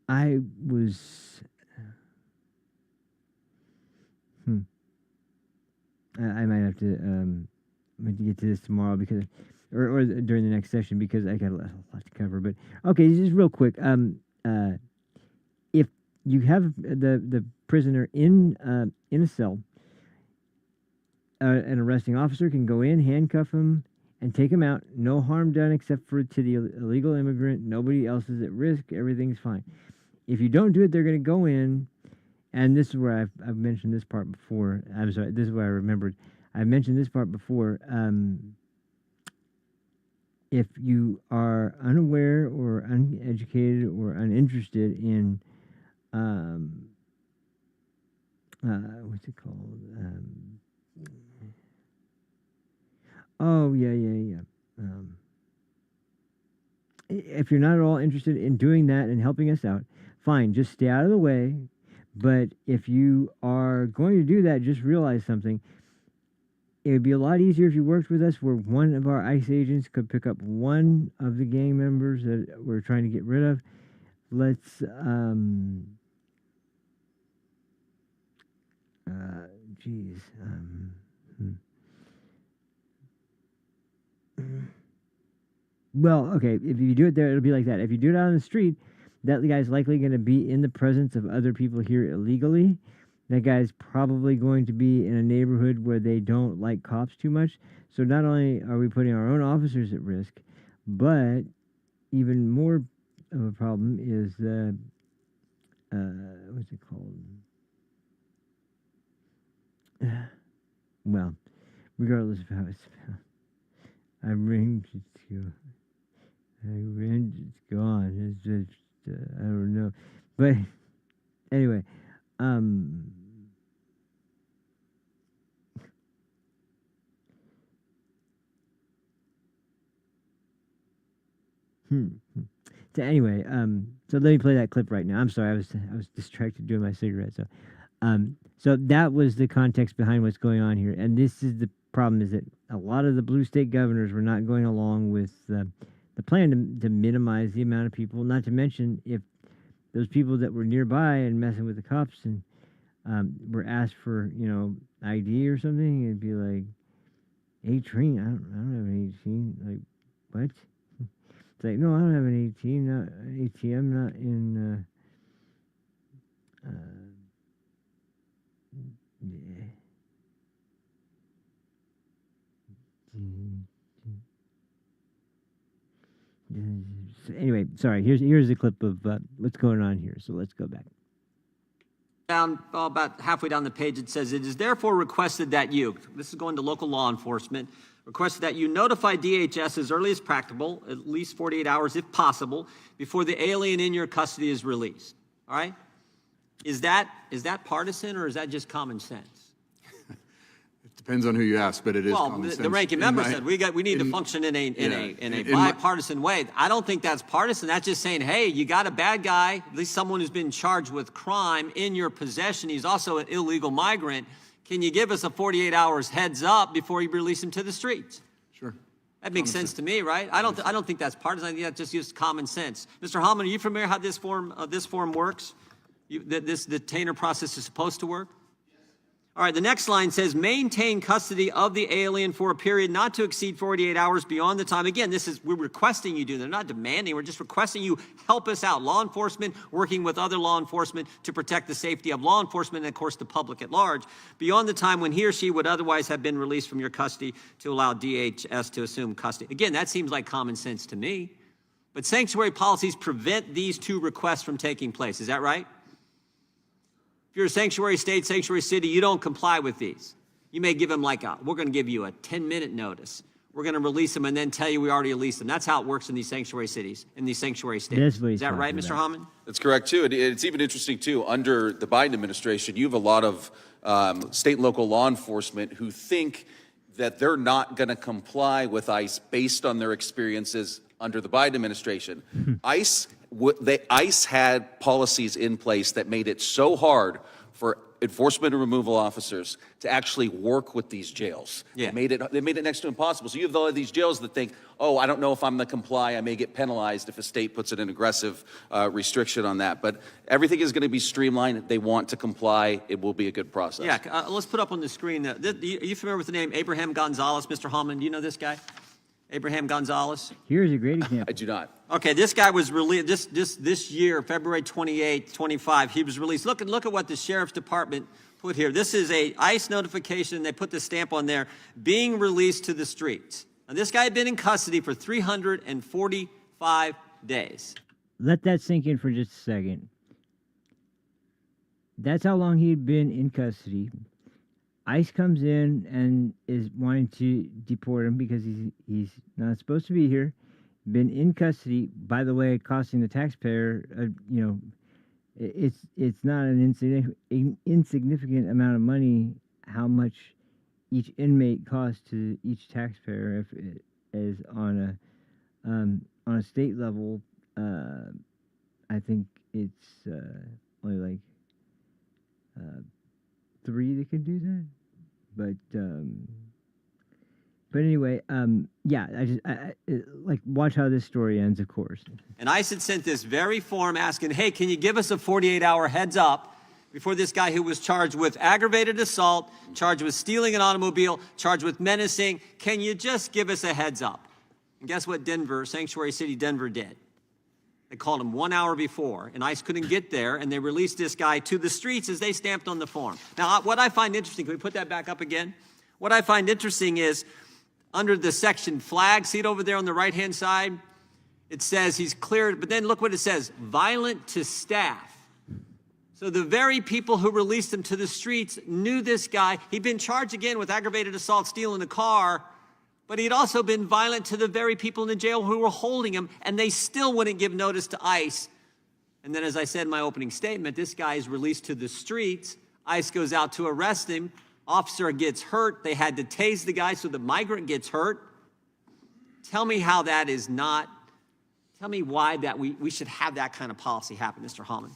S4: I was. I might have to get to this tomorrow because, or during the next session, because I got a lot to cover. But okay, just real quick. If you have the prisoner in a cell, an arresting officer can go in, handcuff him, and take him out. No harm done except for to the illegal immigrant. Nobody else is at risk. Everything's fine. If you don't do it, they're going to go in. And this is where I've mentioned this part before. I'm sorry, this is where I remembered. I mentioned this part before. If you are unaware or uneducated or uninterested in, what's it called? If you're not at all interested in doing that and helping us out, fine, just stay out of the way. But if you are going to do that, just realize something. It would be a lot easier if you worked with us, where one of our ICE agents could pick up one of the gang members that we're trying to get rid of. Let's, well, okay, if you do it there, it'll be like that. If you do it out on the street, that guy's likely going to be in the presence of other people here illegally. That guy's probably going to be in a neighborhood where they don't like cops too much. So not only are we putting our own officers at risk, but even more of a problem is what's it called? Well, regardless of how it's spelled, I arranged it to. It's gone. It's just I don't know, but anyway, So anyway, so let me play that clip right now. I'm sorry, I was distracted doing my cigarette. So that was the context behind what's going on here, and this is the problem: is that a lot of the blue state governors were not going along with the plan to minimize the amount of people. Not to mention, if those people that were nearby and messing with the cops and were asked for ID or something, it'd be like 18. I don't have an 18. Like what? It's like, no, I don't have an 18, not ATM, not in, yeah. So anyway, sorry, here's a clip of what's going on here, so let's go back.
S7: Down, about halfway down the page, it says, it is therefore requested that you, this is going to local law enforcement, requested that you notify DHS as early as practicable, at least 48 hours if possible, before the alien in your custody is released. All right? Is that partisan or is that just common sense?
S8: It depends on who you ask, but it is common sense.
S7: Well, the ranking member said we need to function in a bipartisan way. I don't think that's partisan. That's just saying, hey, you got a bad guy, at least someone who's been charged with crime in your possession. He's also an illegal migrant. Can you give us a 48 hours heads up before you release him to the streets?
S8: Sure.
S7: That makes sense to me, right? I don't think that's partisan. I think that's just common sense. Mr. Hallman, are you familiar how this form works? That this detainer process is supposed to work? All right, the next line says, maintain custody of the alien for a period not to exceed 48 hours beyond the time. Again, we're requesting you do. They're not demanding. We're just requesting you help us out. Law enforcement working with other law enforcement to protect the safety of law enforcement and, of course, the public at large beyond the time when he or she would otherwise have been released from your custody to allow DHS to assume custody. Again, that seems like common sense to me. But sanctuary policies prevent these two requests from taking place. Is that right? If you're a sanctuary state, sanctuary city, you don't comply with these. You may give them we're going to give you a 10-minute notice. We're going to release them and then tell you we already released them. That's how it works in these sanctuary cities, in these sanctuary states. Is that right, Mr. Hammond?
S9: That's correct, too. It's even interesting, too, under the Biden administration, you have a lot of state and local law enforcement who think that they're not going to comply with ICE based on their experiences under the Biden administration. ICE had policies in place that made it so hard for enforcement and removal officers to actually work with these jails.
S7: Yeah.
S9: They made it next to impossible. So you have all of these jails that think, oh, I don't know if I'm going to comply. I may get penalized if a state puts an aggressive restriction on that. But everything is going to be streamlined. They want to comply. It will be a good process.
S7: Yeah, let's put up on the screen. Are you familiar with the name Abraham Gonzalez, Mr. Hallman? Do you know this guy? Abraham Gonzalez?
S4: Here's a great example.
S9: I do not.
S7: Okay, this guy was released this year, February 28, 25. He was released. Look at what the sheriff's department put here. This is a ICE notification. They put the stamp on there, being released to the streets. Now, this guy had been in custody for 345 days.
S4: Let that sink in for just a second. That's how long he'd been in custody. ICE comes in and is wanting to deport him because he's not supposed to be here. Been in custody, by the way, costing the taxpayer, it's not an insignificant amount of money how much each inmate costs to each taxpayer. If it is on a state level, I think it's only 3 that can do that. But anyway, yeah, I watch how this story ends, of course.
S7: And ICE had sent this very form asking, hey, can you give us a 48-hour heads up before this guy who was charged with aggravated assault, charged with stealing an automobile, charged with menacing, can you just give us a heads up? And guess what Sanctuary City Denver did? They called him 1 hour before, and ICE couldn't get there, and they released this guy to the streets as they stamped on the form. Now, what I find interesting, can we put that back up again? What I find interesting is under the section flag, see it over there on the right-hand side? It says he's cleared, but then look what it says, violent to staff. So the very people who released him to the streets knew this guy. He'd been charged again with aggravated assault, stealing a car, but he'd also been violent to the very people in the jail who were holding him, and they still wouldn't give notice to ICE. And then, as I said in my opening statement, this guy is released to the streets. ICE goes out to arrest him. Officer gets hurt. They had to tase the guy so the migrant gets hurt. Tell me how that is not, tell me why that we should have that kind of policy happen, Mr. Hallman.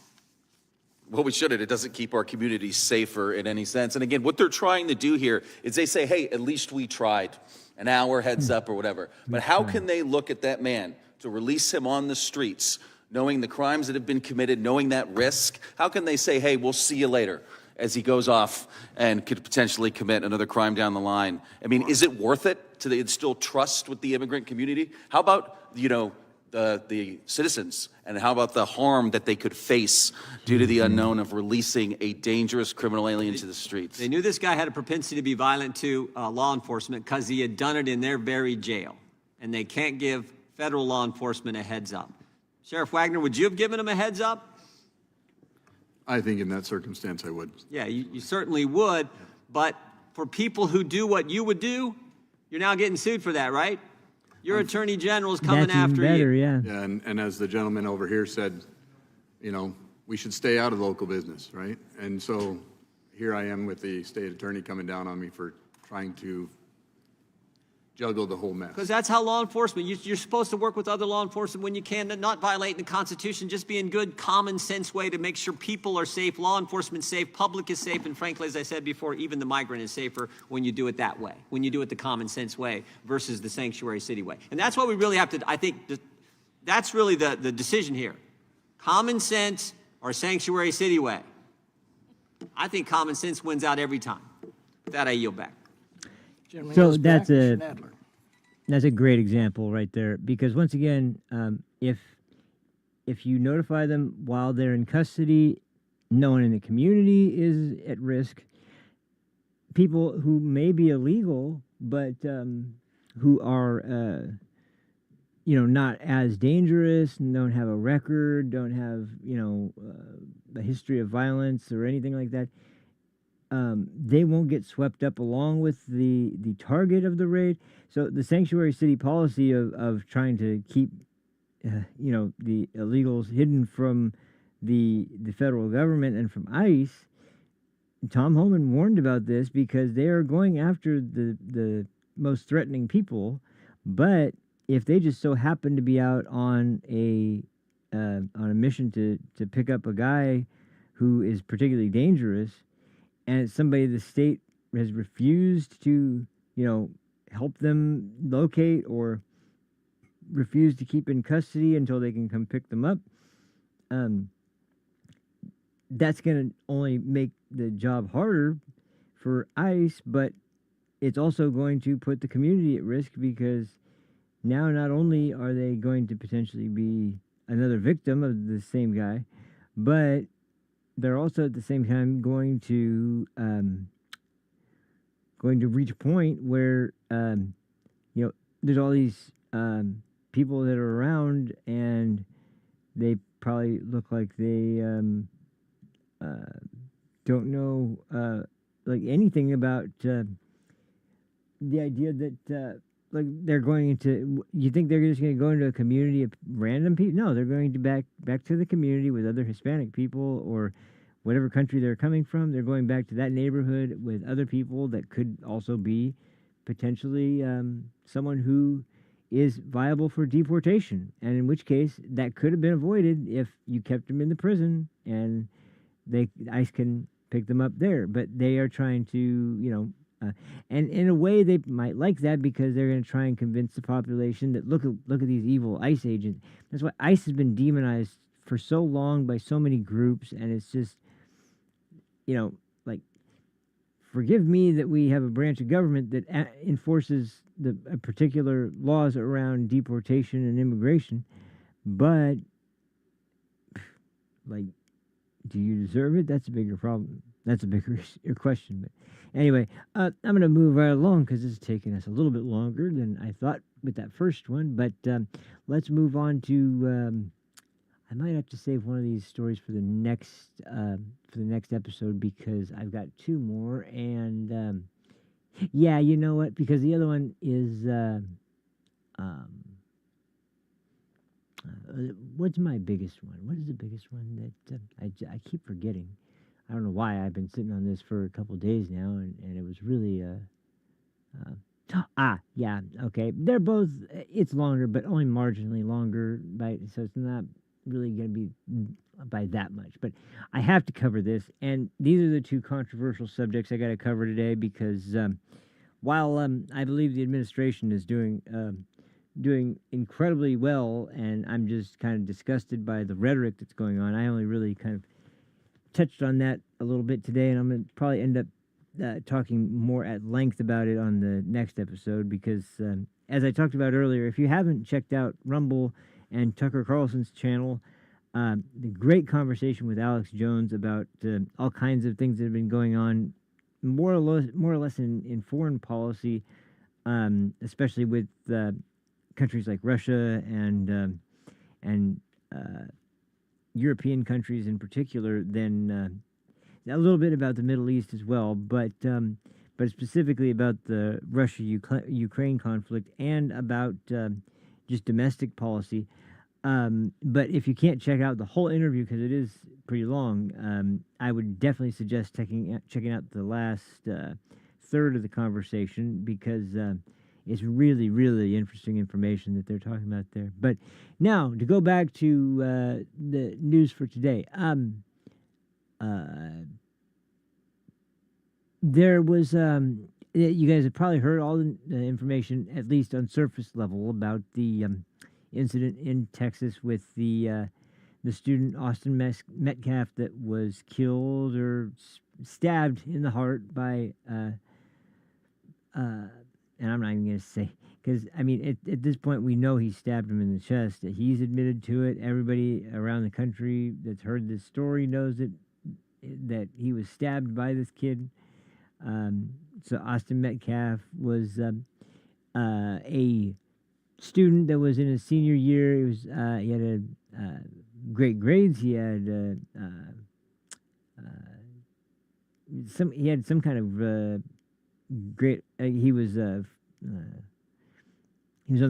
S9: Well, we shouldn't. It doesn't keep our communities safer in any sense. And again, what they're trying to do here is they say, hey, at least we tried, an hour heads up or whatever. But how can they look at that man to release him on the streets, knowing the crimes that have been committed, knowing that risk? How can they say, hey, we'll see you later, as he goes off and could potentially commit another crime down the line? I mean, is it worth it to instill trust with the immigrant community? How about, you know, the citizens, and how about the harm that they could face due to the unknown of releasing a dangerous criminal alien to the streets?
S7: They knew this guy had a propensity to be violent to law enforcement because he had done it in their very jail, and they can't give federal law enforcement a heads up. Sheriff Wagner, would you have given him a heads up?
S8: I think in that circumstance I would.
S7: Yeah, you certainly would, but for people who do what you would do, you're now getting sued for that, right? Your attorney general's coming
S4: That's even
S7: after
S4: better,
S7: you.
S4: yeah.
S8: Yeah, and as the gentleman over here said, you know, we should stay out of local business, right? And so here I am with the state attorney coming down on me for trying to juggle the whole mess.
S7: Because that's how law enforcement, you're supposed to work with other law enforcement when you can, not violating the Constitution, just be in good common sense way to make sure people are safe, law enforcement safe, public is safe, and frankly, as I said before, even the migrant is safer when you do it that way, when you do it the common sense way versus the sanctuary city way. And that's what we really have to, I think, that's really the decision here. Common sense or sanctuary city way. I think common sense wins out every time. With that, I yield back.
S6: Gentleman
S4: So
S6: yields back.
S4: that's
S6: Mr. Nadler.
S4: That's a great example right there, because once again, if you notify them while they're in custody, no one in the community is at risk. People who may be illegal, but who are, not as dangerous, and don't have a record, don't have, a history of violence or anything like that, they won't get swept up along with the target of the raid. So the sanctuary city policy of trying to keep, the illegals hidden from the federal government and from ICE, Tom Homan warned about this because they are going after the most threatening people. But if they just so happen to be out on a mission to pick up a guy who is particularly dangerous, and it's somebody the state has refused to, help them locate or refused to keep in custody until they can come pick them up, that's going to only make the job harder for ICE, but it's also going to put the community at risk, because now not only are they going to potentially be another victim of the same guy, but they're also at the same time going to reach a point where there's all these people that are around, and they probably look like they don't know like anything about the idea that like they're going into. You think they're just going to go into a community of random people? No, they're going to back to the community with other Hispanic people or whatever country they're coming from. They're going back to that neighborhood with other people that could also be potentially someone who is viable for deportation, and in which case that could have been avoided if you kept them in the prison and ICE can pick them up there. But they are trying to, and in a way they might like that, because they're going to try and convince the population that look at these evil ICE agents. That's why ICE has been demonized for so long by so many groups, and it's just, like, forgive me that we have a branch of government that enforces the particular laws around deportation and immigration, but like, do you deserve it? That's a bigger problem. That's a bigger question. But anyway, I'm going to move right along because this is taking us a little bit longer than I thought with that first one. But let's move on to. I might have to save one of these stories for the next episode because I've got two more. And yeah, you know what? Because the other one is. What's my biggest one? What is the biggest one that I keep forgetting? I don't know why. I've been sitting on this for a couple days now, and it was really yeah, okay. They're both. It's longer, but only marginally longer, so it's not really going to be by that much. But I have to cover this, and these are the two controversial subjects I got to cover today because while I believe the administration is doing incredibly well, and I'm just kind of disgusted by the rhetoric that's going on. I only really kind of touched on that a little bit today, and I'm going to probably end up talking more at length about it on the next episode because, as I talked about earlier, if you haven't checked out Rumble and Tucker Carlson's channel, the great conversation with Alex Jones about all kinds of things that have been going on, more or less in foreign policy, especially with countries like Russia and European countries in particular, then a little bit about the Middle East as well, but specifically about the Russia-Ukraine conflict and about just domestic policy. But if you can't check out the whole interview because it is pretty long, I would definitely suggest checking out the last third of the conversation because it's really, really interesting information that they're talking about there. But now, to go back to the news for today. There was, you guys have probably heard all the information, at least on surface level, about the incident in Texas with the student Austin Metcalf that was killed or stabbed in the heart by and I'm not even going to say, because, I mean, at this point, we know he stabbed him in the chest. He's admitted to it. Everybody around the country that's heard this story knows that he was stabbed by this kid. So Austin Metcalf was a student that was in his senior year. He had great grades. He had some kind of great. He was on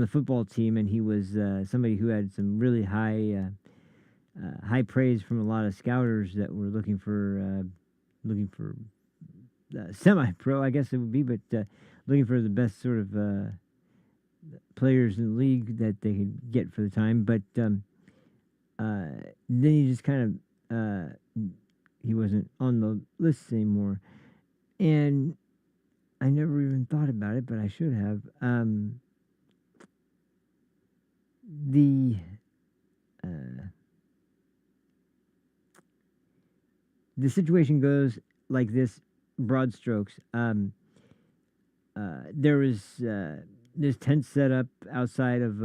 S4: the football team, and he was somebody who had some really high praise from a lot of scouters that were looking for semi-pro, I guess it would be, but looking for the best sort of players in the league that they could get for the time. But then he just kind of he wasn't on the list anymore, and I never even thought about it, but I should have. The situation goes like this, broad strokes. There was this tent set up outside of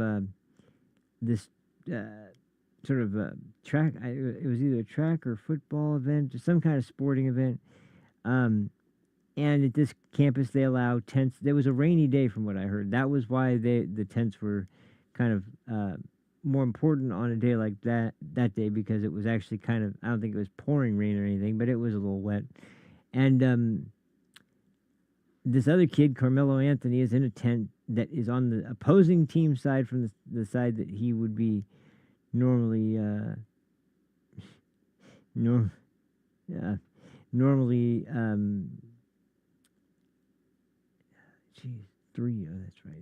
S4: this sort of track. It was either a track or football event or some kind of sporting event. And at this campus, they allow tents. There was a rainy day, from what I heard. That was why the tents were kind of more important on a day like that day, because it was actually kind of, I don't think it was pouring rain or anything, but it was a little wet. And this other kid, Carmelo Anthony, is in a tent that is on the opposing team side from the side that he would be normally normally three. Oh, that's right.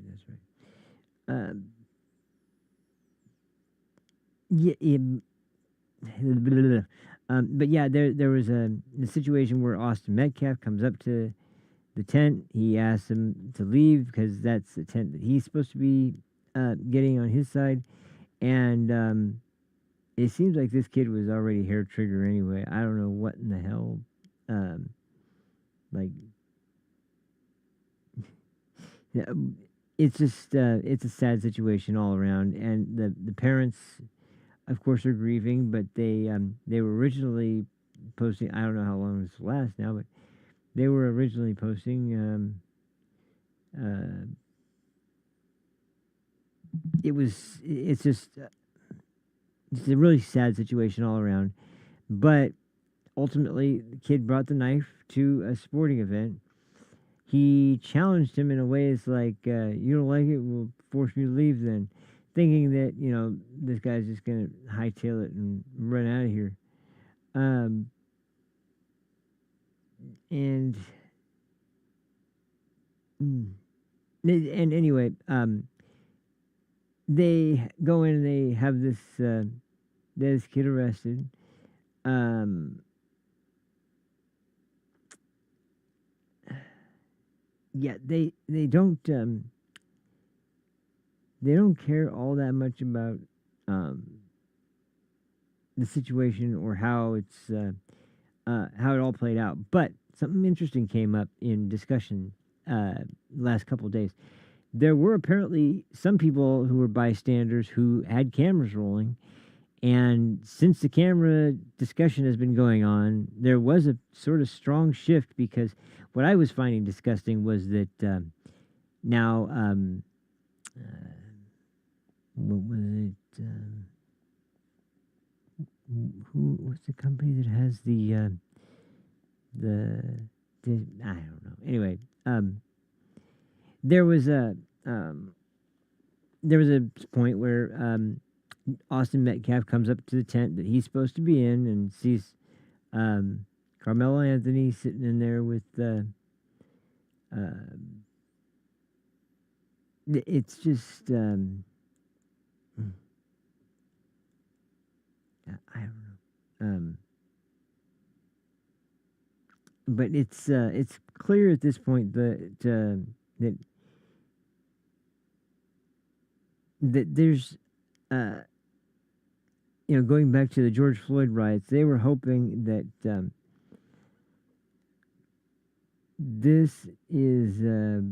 S4: But yeah, there was a situation where Austin Metcalf comes up to the tent. He asks him to leave because that's the tent that he's supposed to be getting on his side. And it seems like this kid was already hair trigger anyway. I don't know what in the hell, like, yeah, it's just it's a sad situation all around. And the parents of course, are grieving, but they were originally posting. I don't know how long this will last now, but they were originally posting. It's just it's a really sad situation all around. But ultimately, the kid brought the knife to a sporting event. He challenged him in a way it's like, you don't like it, we'll force you to leave then. Thinking that, this guy's just going to hightail it and run out of here. And anyway, they go in and they have this kid arrested. Yeah, they don't care all that much about the situation or how how it all played out. But something interesting came up in discussion last couple of days. There were apparently some people who were bystanders who had cameras rolling, and since the camera discussion has been going on, there was a sort of strong shift, because what I was finding disgusting was that now, what was it? What's the company that has the I don't know. Anyway, there was a point where Austin Metcalf comes up to the tent that he's supposed to be in and sees Carmelo Anthony sitting in there with it's just I don't know. But it's clear at this point that there's going back to the George Floyd riots, they were hoping that this is the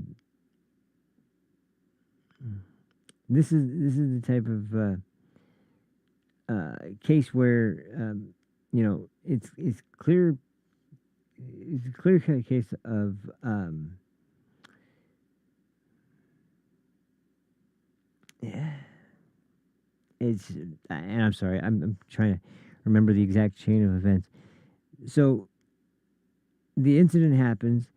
S4: type of case where it's clear. It's a clear cut case of it's, and I'm sorry, I'm trying to remember the exact chain of events. So the incident happens.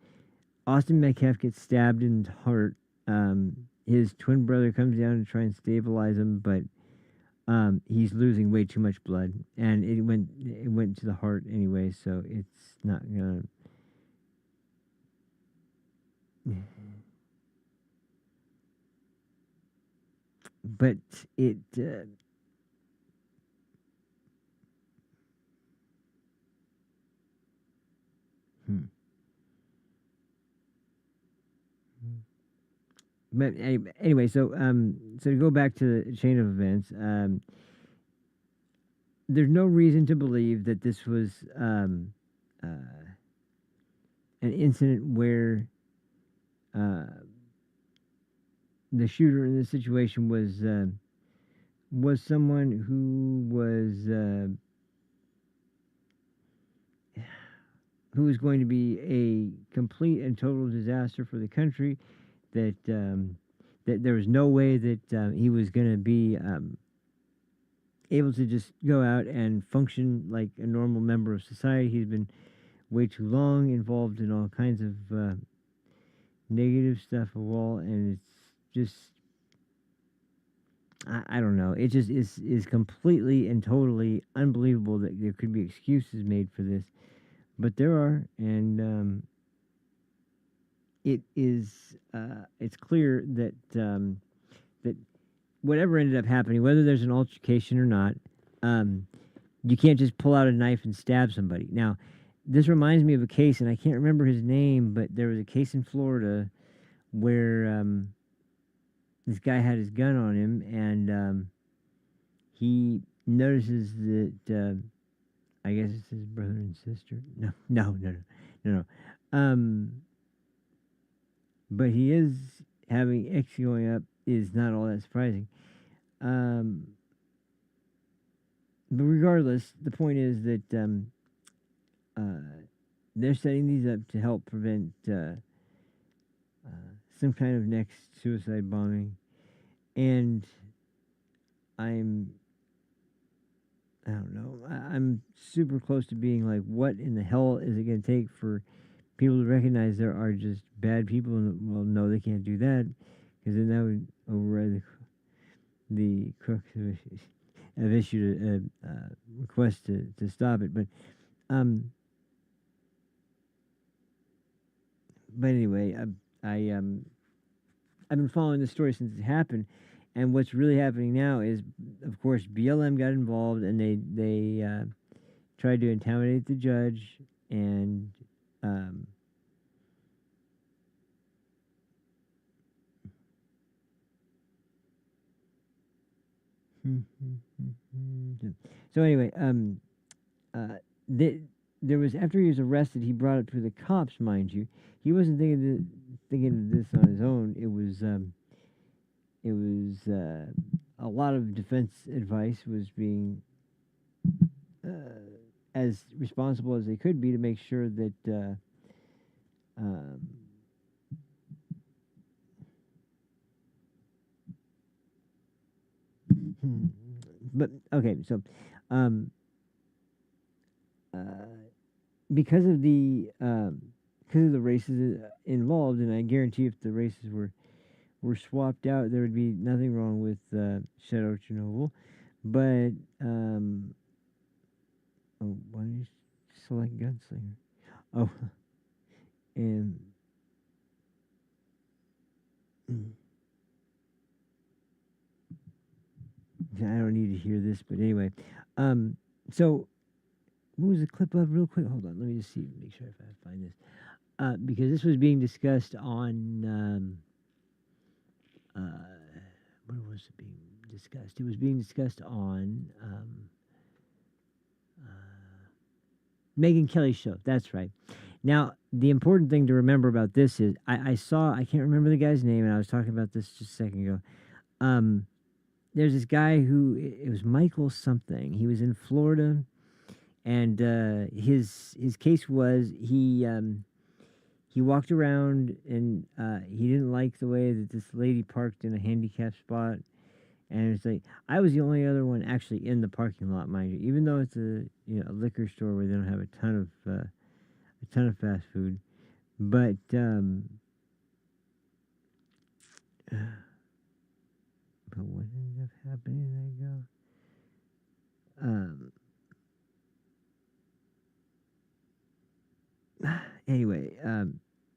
S4: Austin Metcalf gets stabbed in the heart. His twin brother comes down to try and stabilize him, but he's losing way too much blood, and it went to the heart anyway, so it's not gonna. But it. But anyway, so to go back to the chain of events, there's no reason to believe that this was an incident where the shooter in this situation was someone who was going to be a complete and total disaster for the country. That there was no way that he was going to be able to just go out and function like a normal member of society. He's been way too long involved in all kinds of negative stuff of all, and it's just I don't know. It just is completely and totally unbelievable that there could be excuses made for this, but there are, and it is it's clear that that whatever ended up happening, whether there's an altercation or not, you can't just pull out a knife and stab somebody. Now, this reminds me of a case, and I can't remember his name, but there was a case in Florida where this guy had his gun on him, and he notices that I guess it's his brother and sister. No. But he is having X going up is not all that surprising. but regardless, the point is that they're setting these up to help prevent some kind of next suicide bombing, and I don't know. I'm super close to being like, what in the hell is it going to take for people to recognize there are just bad people? And, well, no, they can't do that, because then that would override the crooks have issued a request to stop it. But anyway, I've been following this story since it happened, and what's really happening now is, of course, BLM got involved, and they tried to intimidate the judge, and so anyway, there was, after he was arrested, he brought it to the cops, mind you. He wasn't thinking of this on his own. It was a lot of defense advice was being as responsible as they could be to make sure that but okay, so because of the races involved, and I guarantee if the races were swapped out, there would be nothing wrong with Shadow Chernobyl. But oh, why did you select Gunslinger? Oh, and I don't need to hear this, but anyway, so what was the clip of real quick? Hold on, let me just see, make sure if I find this, because this was being discussed on where was it being discussed? It was being discussed on Megyn Kelly's show. That's right. Now, the important thing to remember about this is I can't remember the guy's name, and I was talking about this just a second ago. There's this guy who, it was Michael something. He was in Florida, and his case was he walked around, and he didn't like the way that this lady parked in a handicapped spot. And it's like, I was the only other one actually in the parking lot, mind you, even though it's a liquor store where they don't have a ton of fast food. But what ended up happening? There you go. Anyway,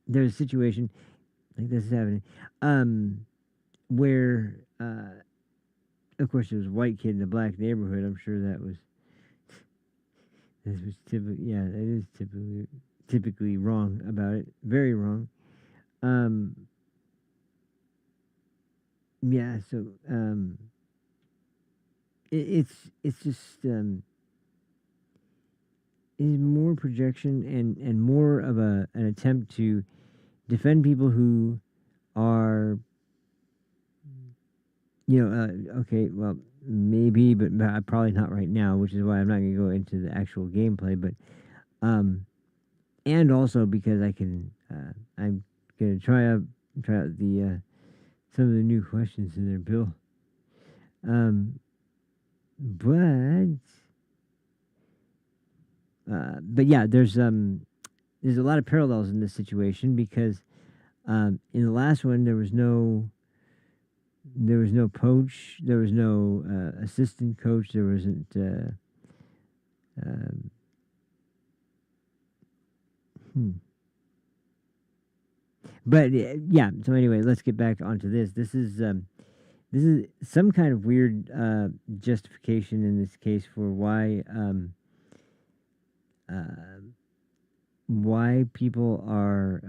S4: there's a situation like this is happening, where of course there was a white kid in a black neighborhood. I'm sure that was typically, yeah, that is typically wrong about it, very wrong. Yeah, so it's just is more projection and more of an attempt to defend people who are, okay, well, maybe, but probably not right now, which is why I'm not going to go into the actual gameplay. But and also because I'm going to try out the some of the new questions in their bill. But yeah, there's a lot of parallels in this situation, because in the last one there was no coach, there was no assistant coach, there wasn't but yeah, so anyway, let's get back onto this. This is some kind of weird justification in this case for why people are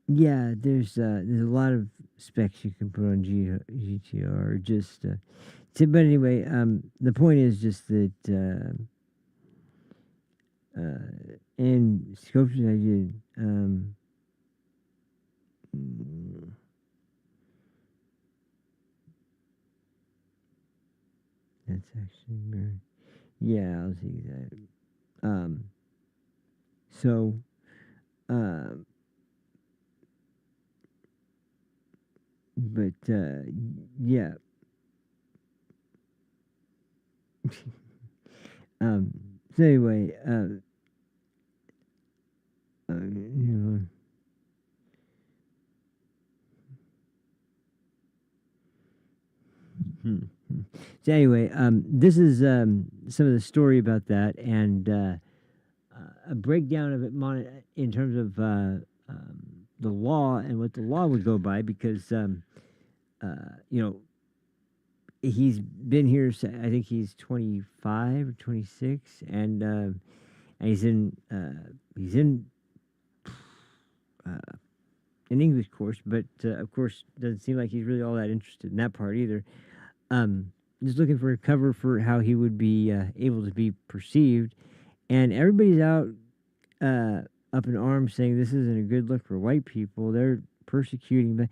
S4: yeah, there's a lot of specs you can put on GTR, just but anyway, the point is just that and sculptures I did That's actually mirrored. Yeah, I'll see that. So, um, but yeah. um. So anyway, you know. Hmm. So anyway, this is some of the story about that, and a breakdown of it in terms of the law and what the law would go by, because you know, he's been here. I think he's 25 or 26, and he's in uh, an English course, but of course doesn't seem like he's really all that interested in that part either. Just looking for a cover for how he would be able to be perceived, and everybody's out up in arms saying this isn't a good look for white people. They're persecuting, but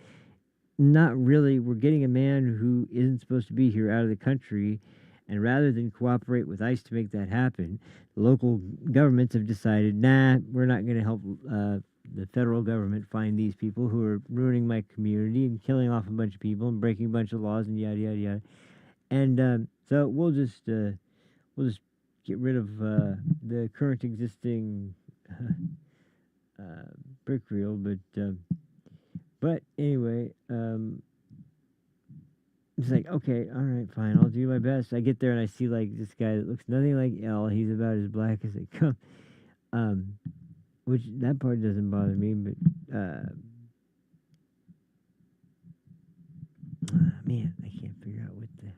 S4: not really. We're getting a man who isn't supposed to be here out of the country, and rather than cooperate with ICE to make that happen, the local governments have decided, nah, we're not going to help the federal government find these people who are ruining my community and killing off a bunch of people and breaking a bunch of laws and yada yada yada. And so we'll just get rid of the current existing brick reel, but anyway, it's like, okay, all right, fine, I'll do my best. I get there and I see like this guy that looks nothing like L. He's about as black as they come. Which that part doesn't bother me, but man, I can't figure out what the hell.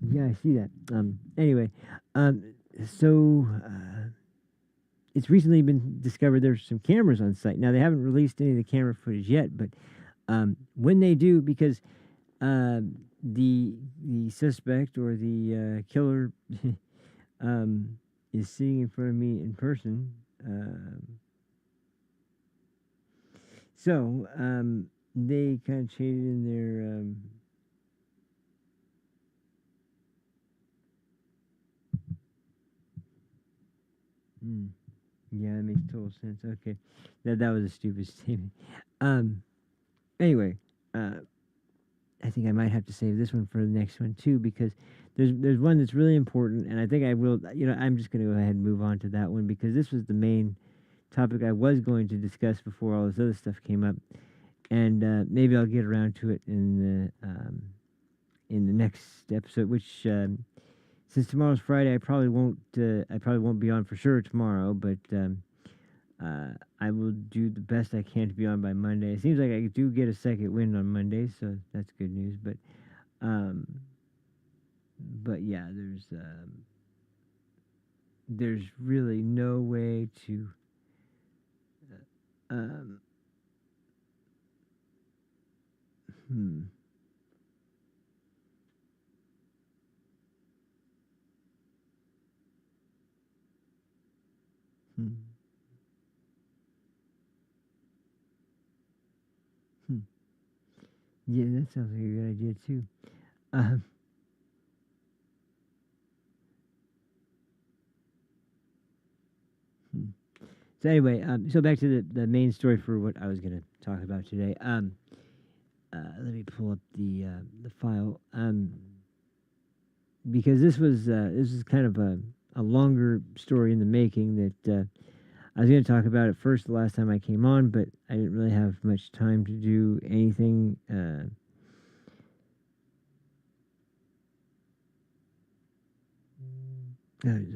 S4: Yeah, I see that. Anyway, so it's recently been discovered there's some cameras on site. Now they haven't released any of the camera footage yet, but when they do, because the suspect or the killer is sitting in front of me in person. So they kind of shaded in their. Yeah, that makes total sense. Okay, that was a stupid statement. Anyway, I think I might have to save this one for the next one too, because there's one that's really important, and I think I will. You know, I'm just going to go ahead and move on to that one, because this was the main topic I was going to discuss before all this other stuff came up, and maybe I'll get around to it in the next episode, which. Since tomorrow's Friday, I probably won't. I probably won't be on for sure tomorrow, but I will do the best I can to be on by Monday. It seems like I do get a second wind on Monday, so that's good news. But yeah, there's really no way to. Hmm. Hmm. Hmm. Yeah, that sounds like a good idea too. Um, hmm. So anyway, so back to the main story for what I was going to talk about today. Let me pull up the file. Because this is kind of a longer story in the making that I was going to talk about at first the last time I came on, but I didn't really have much time to do anything. There's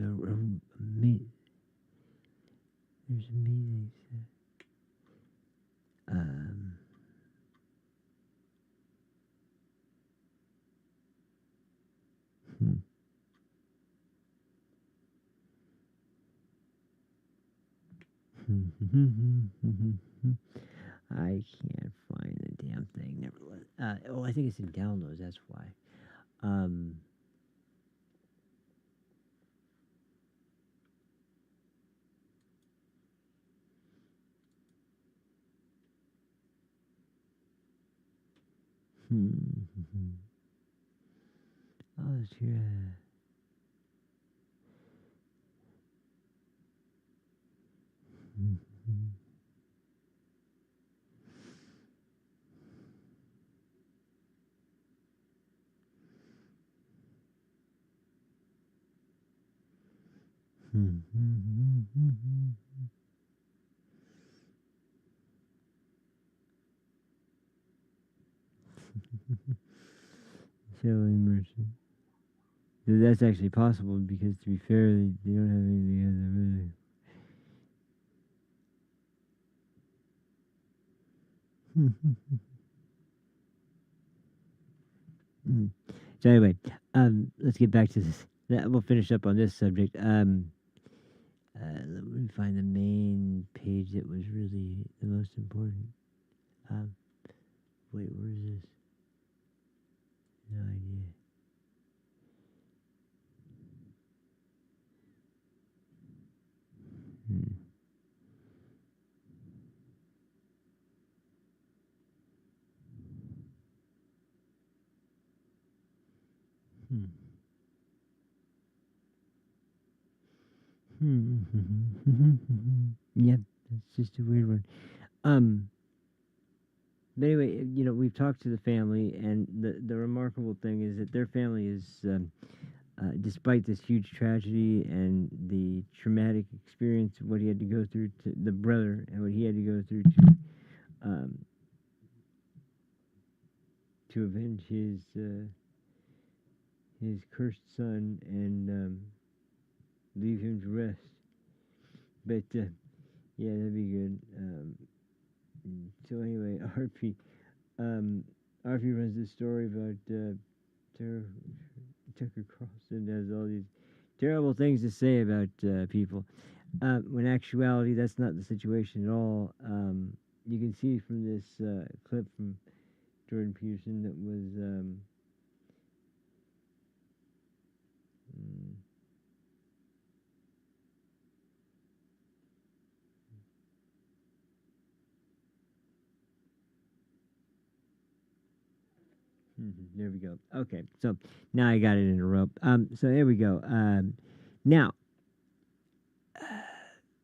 S4: amazing. Hmm. I can't find the damn thing. Never was. Oh, I think it's in downloads. That's why. Um, oh, sure. So immersion. That's actually possible because, to be fair, they don't have anything other really. So anyway, let's get back to this. We'll finish up on this subject. Let me find the main page that was really the most important. Um, wait, where is this? No idea. Hmm. Hmm. Yeah, that's just a weird one. But anyway, we've talked to the family, and the remarkable thing is that their family is, despite this huge tragedy and the traumatic experience of what he had to go through to the brother and what he had to go through um, to avenge his cursed son and leave him to rest. But yeah, that'd be good. So anyway, RP runs this story about Tucker Carlson has all these terrible things to say about people. When actuality, that's not the situation at all. You can see from this clip from Jordan Peterson that was. There we go. Okay, so now I got it in a row. So there we go. Now,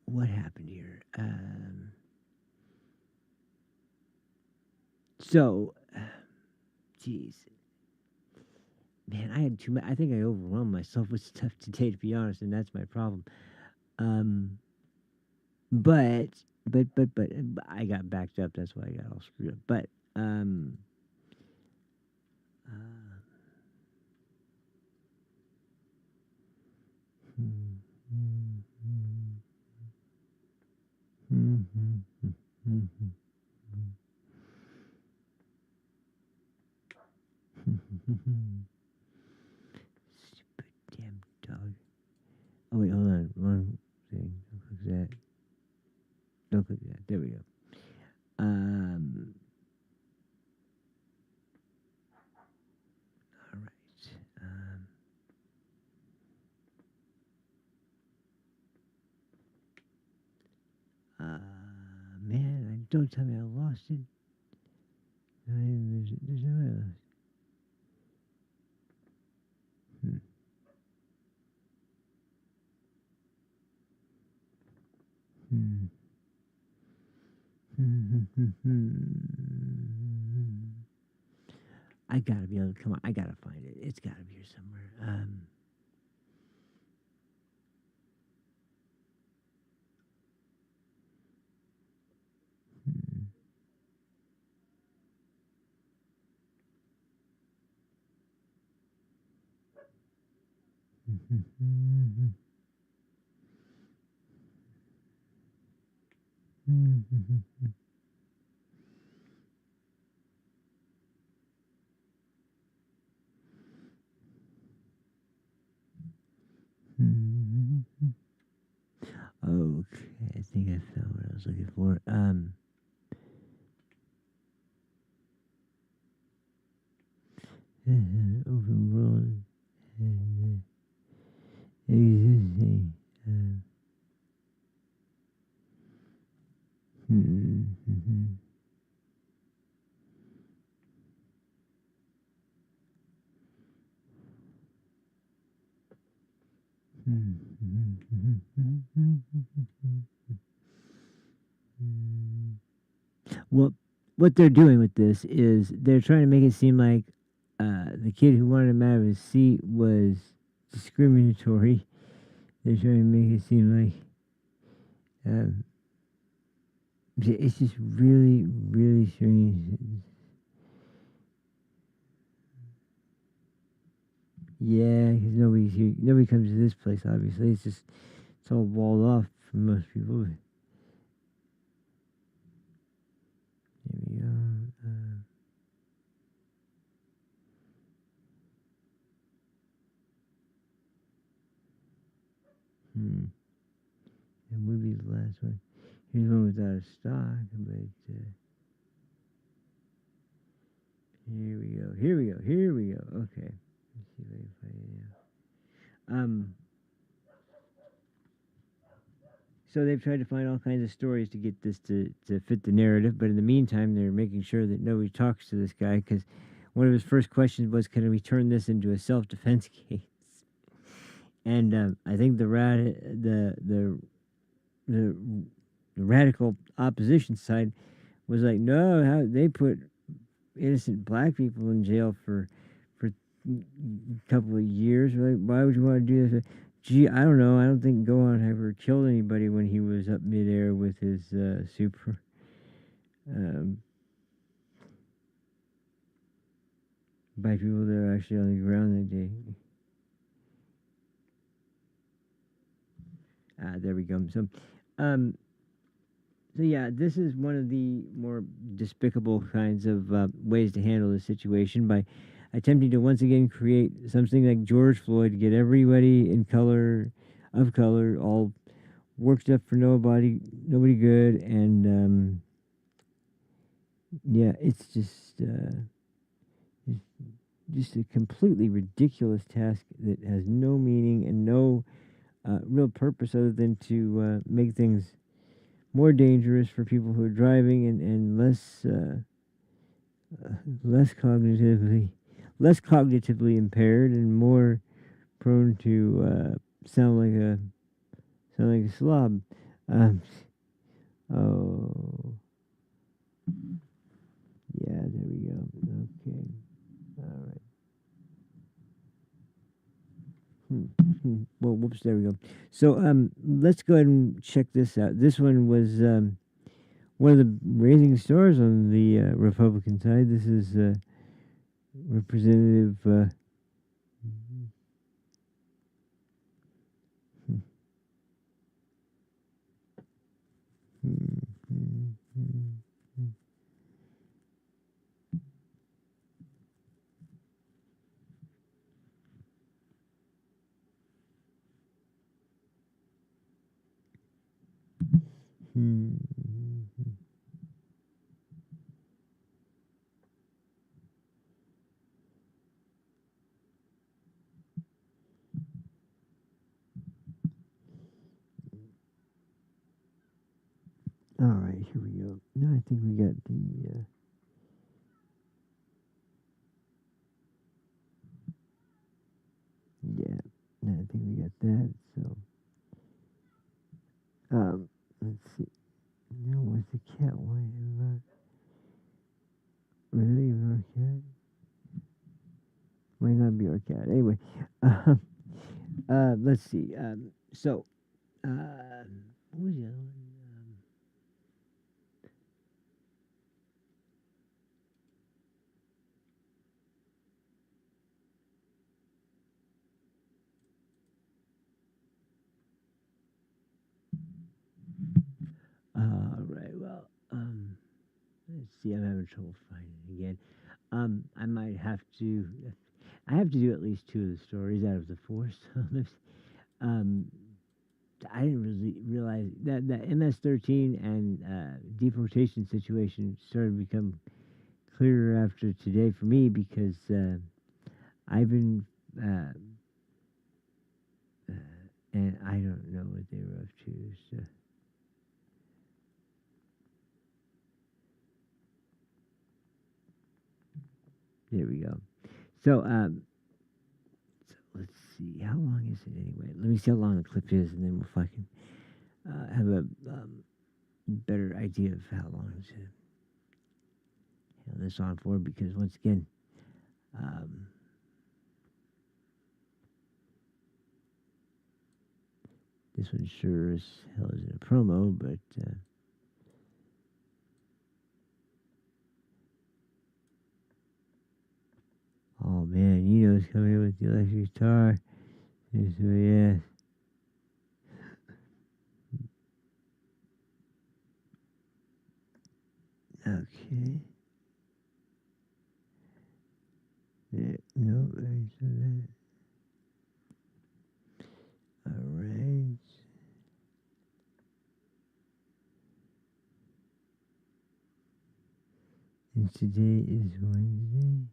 S4: what happened here? So, geez, man, I had too much. I think I overwhelmed myself with stuff today, to be honest, and that's my problem. Um, but, but, I got backed up. That's why I got all screwed up. But, uh, stupid damn dog. Oh wait, hold on. Wrong thing. Don't click that. Don't click that. There we go. All right. Man, don't tell me I lost it. There's no way I lost it. I gotta be able to come on. I gotta find it. It's gotta be here somewhere. Okay, I think I found what was looking for. Open world and existing. Well, what they're doing with this is they're trying to make it seem like the kid who wanted him out of his seat was discriminatory. They're trying to make it seem like it's just really, really strange. Yeah, because nobody's here. Nobody comes to this place. Obviously, it's all walled off for most people. There we go. That would be the last one. Here's one without a stock, but here we go. Here we go. Here we go. Okay. Let's see if I can find it now. So they've tried to find all kinds of stories to get this to fit the narrative, but in the meantime, they're making sure that nobody talks to this guy because one of his first questions was, "Can we turn this into a self-defense case?" And I think the radical opposition side was like, "No, how they put innocent black people in jail for a couple of years? Right? Why would you want to do this?" Gee, I don't know. I don't think Gohan ever killed anybody when he was up midair with his super. By people that are actually on the ground that day. There we go. So yeah, this is one of the more despicable kinds of ways to handle the situation by attempting to once again create something like George Floyd, get everybody of color, all worked up for nobody good, and yeah, it's just a completely ridiculous task that has no meaning and no real purpose other than to make things more dangerous for people who are driving and less cognitively impaired and more prone to sound like a slob. Oh, yeah, there we go. Okay, all right. Well, whoops, there we go. So let's go ahead and check this out. This one was one of the raising stars on the Republican side. This is Representative. All right, here we go. No, I think we got the. Yeah, no, I think we got that. So, let's see. No, where's the cat? Why? Really, our cat? Might not be our cat. Anyway, let's see. So, what was the other one? All right. Well, let's see. I'm having trouble finding it again. I might have to. I have to do at least two of the stories out of the four. So let's. Um, I didn't really realize that the MS-13 and deportation situation started to become clearer after today for me, because I've been and I don't know what they were up to. So. There we go. So, so let's see. How long is it anyway? Let me see how long the clip is, and then we'll fucking have a better idea of how long to have this on for. Because once again, this one sure as hell isn't a promo, but. Oh man, Eno's coming in with the electric guitar. So yeah. Okay. There, no, there's that. Alright. And today is Wednesday.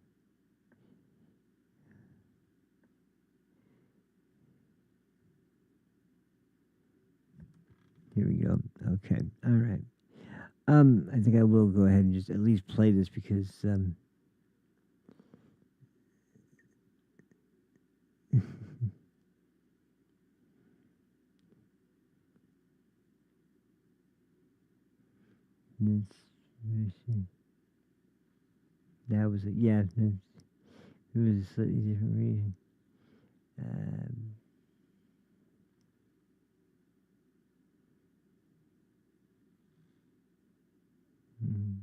S4: Here we go. Okay. All right. I think I will go ahead and just at least play this, because that was it. Yeah, it was a slightly different reason. Mm,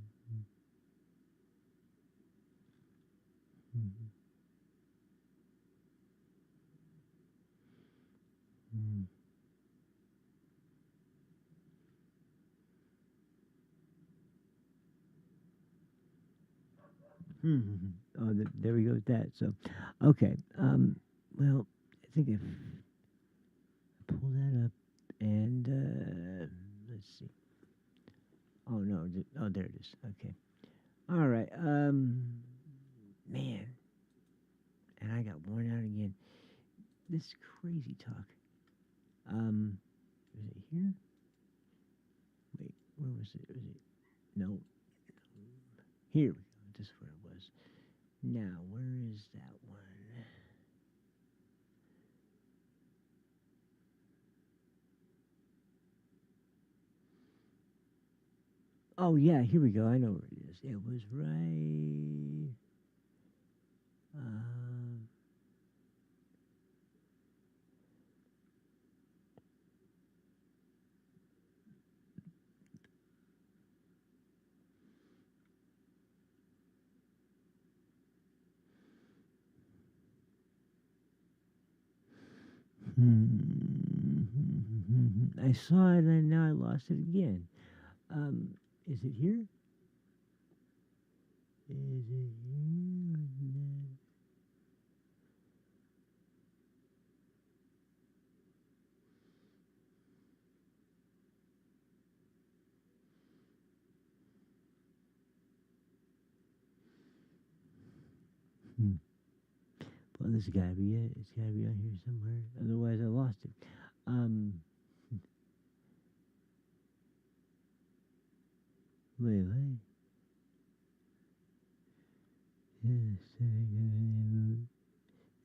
S4: mm, mm, Oh, there we go with that. So, okay. Well, I think if I pull that up, and let's see. Oh no! Oh, there it is. Okay. All right. Man, and I got worn out again. This crazy talk. Is it here? Wait, where was it? Was it? No. Here we go. This is where it was. Now, where is that one? Oh yeah, here we go. I know where it is. It was right. I saw it and now I lost it again. Is it here? Is it here? Well, this has got to be it. It's got to be on here somewhere. Otherwise, I lost it. Wait. Yes.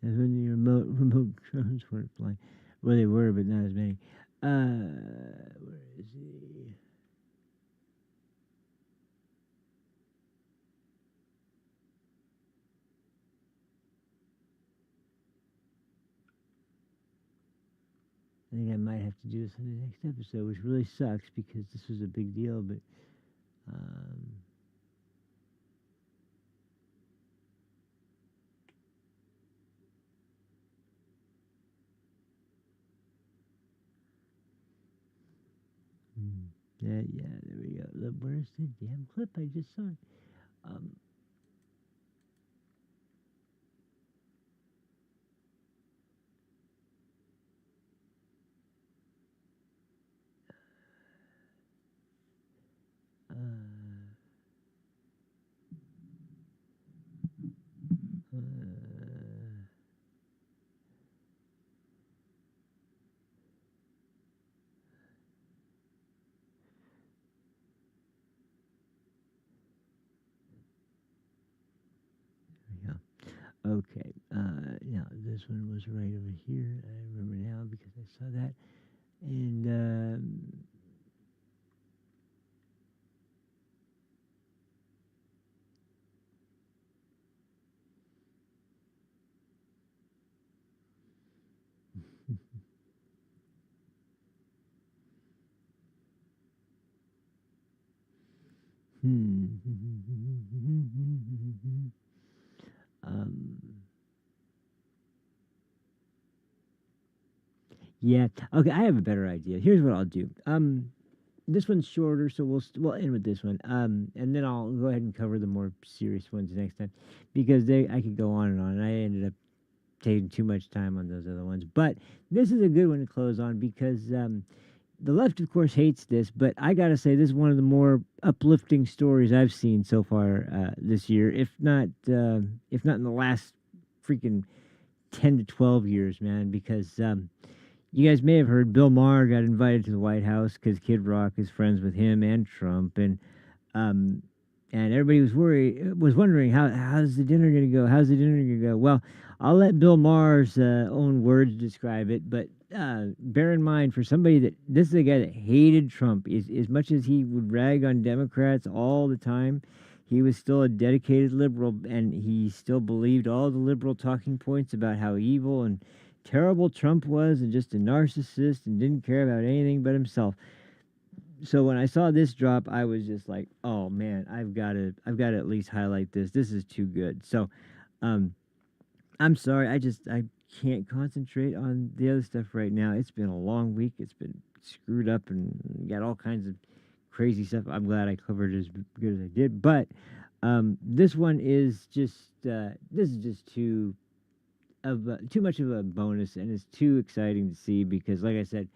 S4: That's when the remote drones weren't flying. Well, they were, but not as many. Where is he? I think I might have to do this in the next episode, which really sucks because this was a big deal, but yeah, there we go. Look, where's the damn clip? I just saw it. Okay. Now this one was right over here. I remember now because I saw that. And um, yeah. Okay, I have a better idea. Here's what I'll do. This one's shorter, so we'll end with this one. And then I'll go ahead and cover the more serious ones next time, because I could go on, and I ended up taking too much time on those other ones. But this is a good one to close on because the left, of course, hates this, but I gotta say this is one of the more uplifting stories I've seen so far this year, if not in the last freaking 10 to 12 years, man. Because you guys may have heard Bill Maher got invited to the White House because Kid Rock is friends with him and Trump, and everybody was wondering how's the dinner going to go? How's the dinner going to go? Well, I'll let Bill Maher's own words describe it, but bear in mind, for somebody this is a guy that hated Trump, as much as he would rag on Democrats all the time, he was still a dedicated liberal, and he still believed all the liberal talking points about how evil and terrible Trump was, and just a narcissist, and didn't care about anything but himself. So when I saw this drop, I was just like, oh man, I've got to at least highlight this. This is too good. So I'm sorry, I can't concentrate on the other stuff right now. It's been a long week. It's been screwed up and got all kinds of crazy stuff. I'm glad I covered it as good as I did. But this one is just too much of a bonus, and it's too exciting to see because, like I said,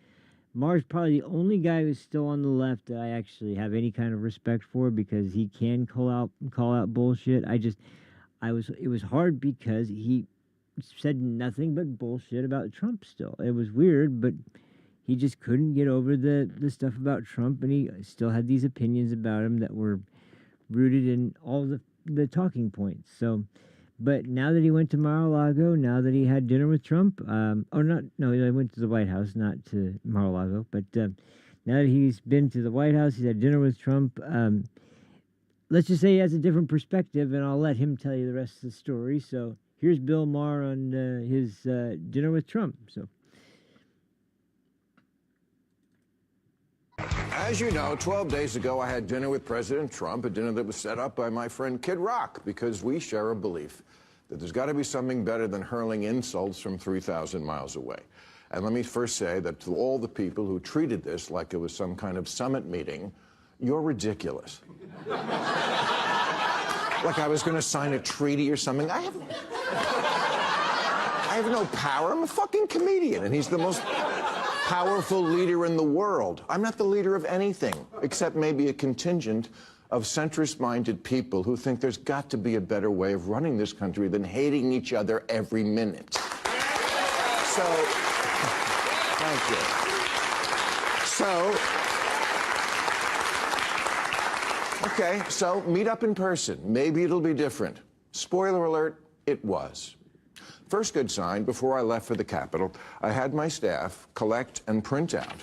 S4: Maher's probably the only guy who's still on the left that I actually have any kind of respect for, because he can call out bullshit. It was hard because he said nothing but bullshit about Trump still. It was weird, but he just couldn't get over the stuff about Trump, and he still had these opinions about him that were rooted in all the talking points. So, but now that he went to Mar-a-Lago, now that he had dinner with Trump, he went to the White House, not to Mar-a-Lago, but now that he's been to the White House, he's had dinner with Trump, let's just say he has a different perspective, and I'll let him tell you the rest of the story. So here's Bill Maher on his dinner with Trump. So,
S10: as you know, 12 days ago, I had dinner with President Trump, a dinner that was set up by my friend Kid Rock, because we share a belief that there's got to be something better than hurling insults from 3,000 miles away. And let me first say that to all the people who treated this like it was some kind of summit meeting, you're ridiculous. Like I was going to sign a treaty or something. I have no power. I'm a fucking comedian, and he's the most powerful leader in the world. I'm not the leader of anything, except maybe a contingent of centrist-minded people who think there's got to be a better way of running this country than hating each other every minute. So, thank you. Okay, so meet up in person. Maybe it'll be different. Spoiler alert, it was. First good sign, before I left for the Capitol, I had my staff collect and print out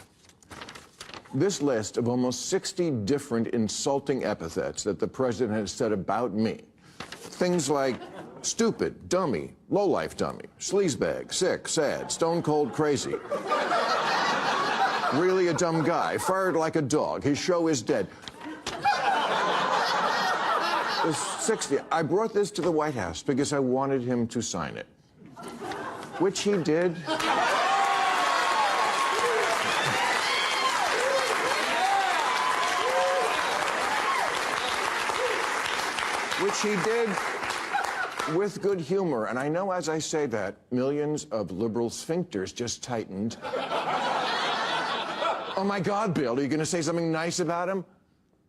S10: this list of almost 60 different insulting epithets that the president has said about me. Things like stupid, dummy, lowlife dummy, sleazebag, sick, sad, stone cold crazy. Really a dumb guy, fired like a dog, his show is dead. There's 60. I brought this to the White House because I wanted him to sign it, which he did. Which he did with good humor. And I know as I say that, millions of liberal sphincters just tightened. Oh my God, Bill, are you going to say something nice about him?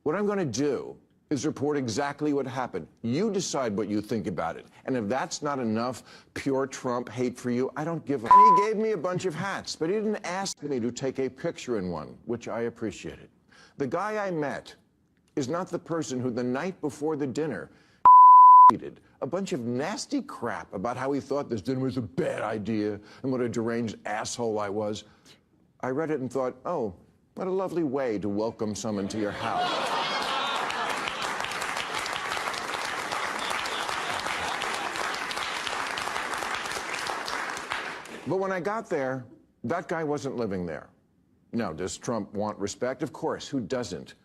S10: What I'm going to do is report exactly what happened. You decide what you think about it. And if that's not enough pure Trump hate for you, I don't give a... And he gave me a bunch of hats, but he didn't ask me to take a picture in one, which I appreciated. The guy I met is not the person who the night before the dinner a bunch of nasty crap about how he thought this dinner was a bad idea and what a deranged asshole I was. I read it and thought, oh, what a lovely way to welcome someone to your house. But when I got there, that guy wasn't living there. Now, does Trump want respect? Of course, who doesn't?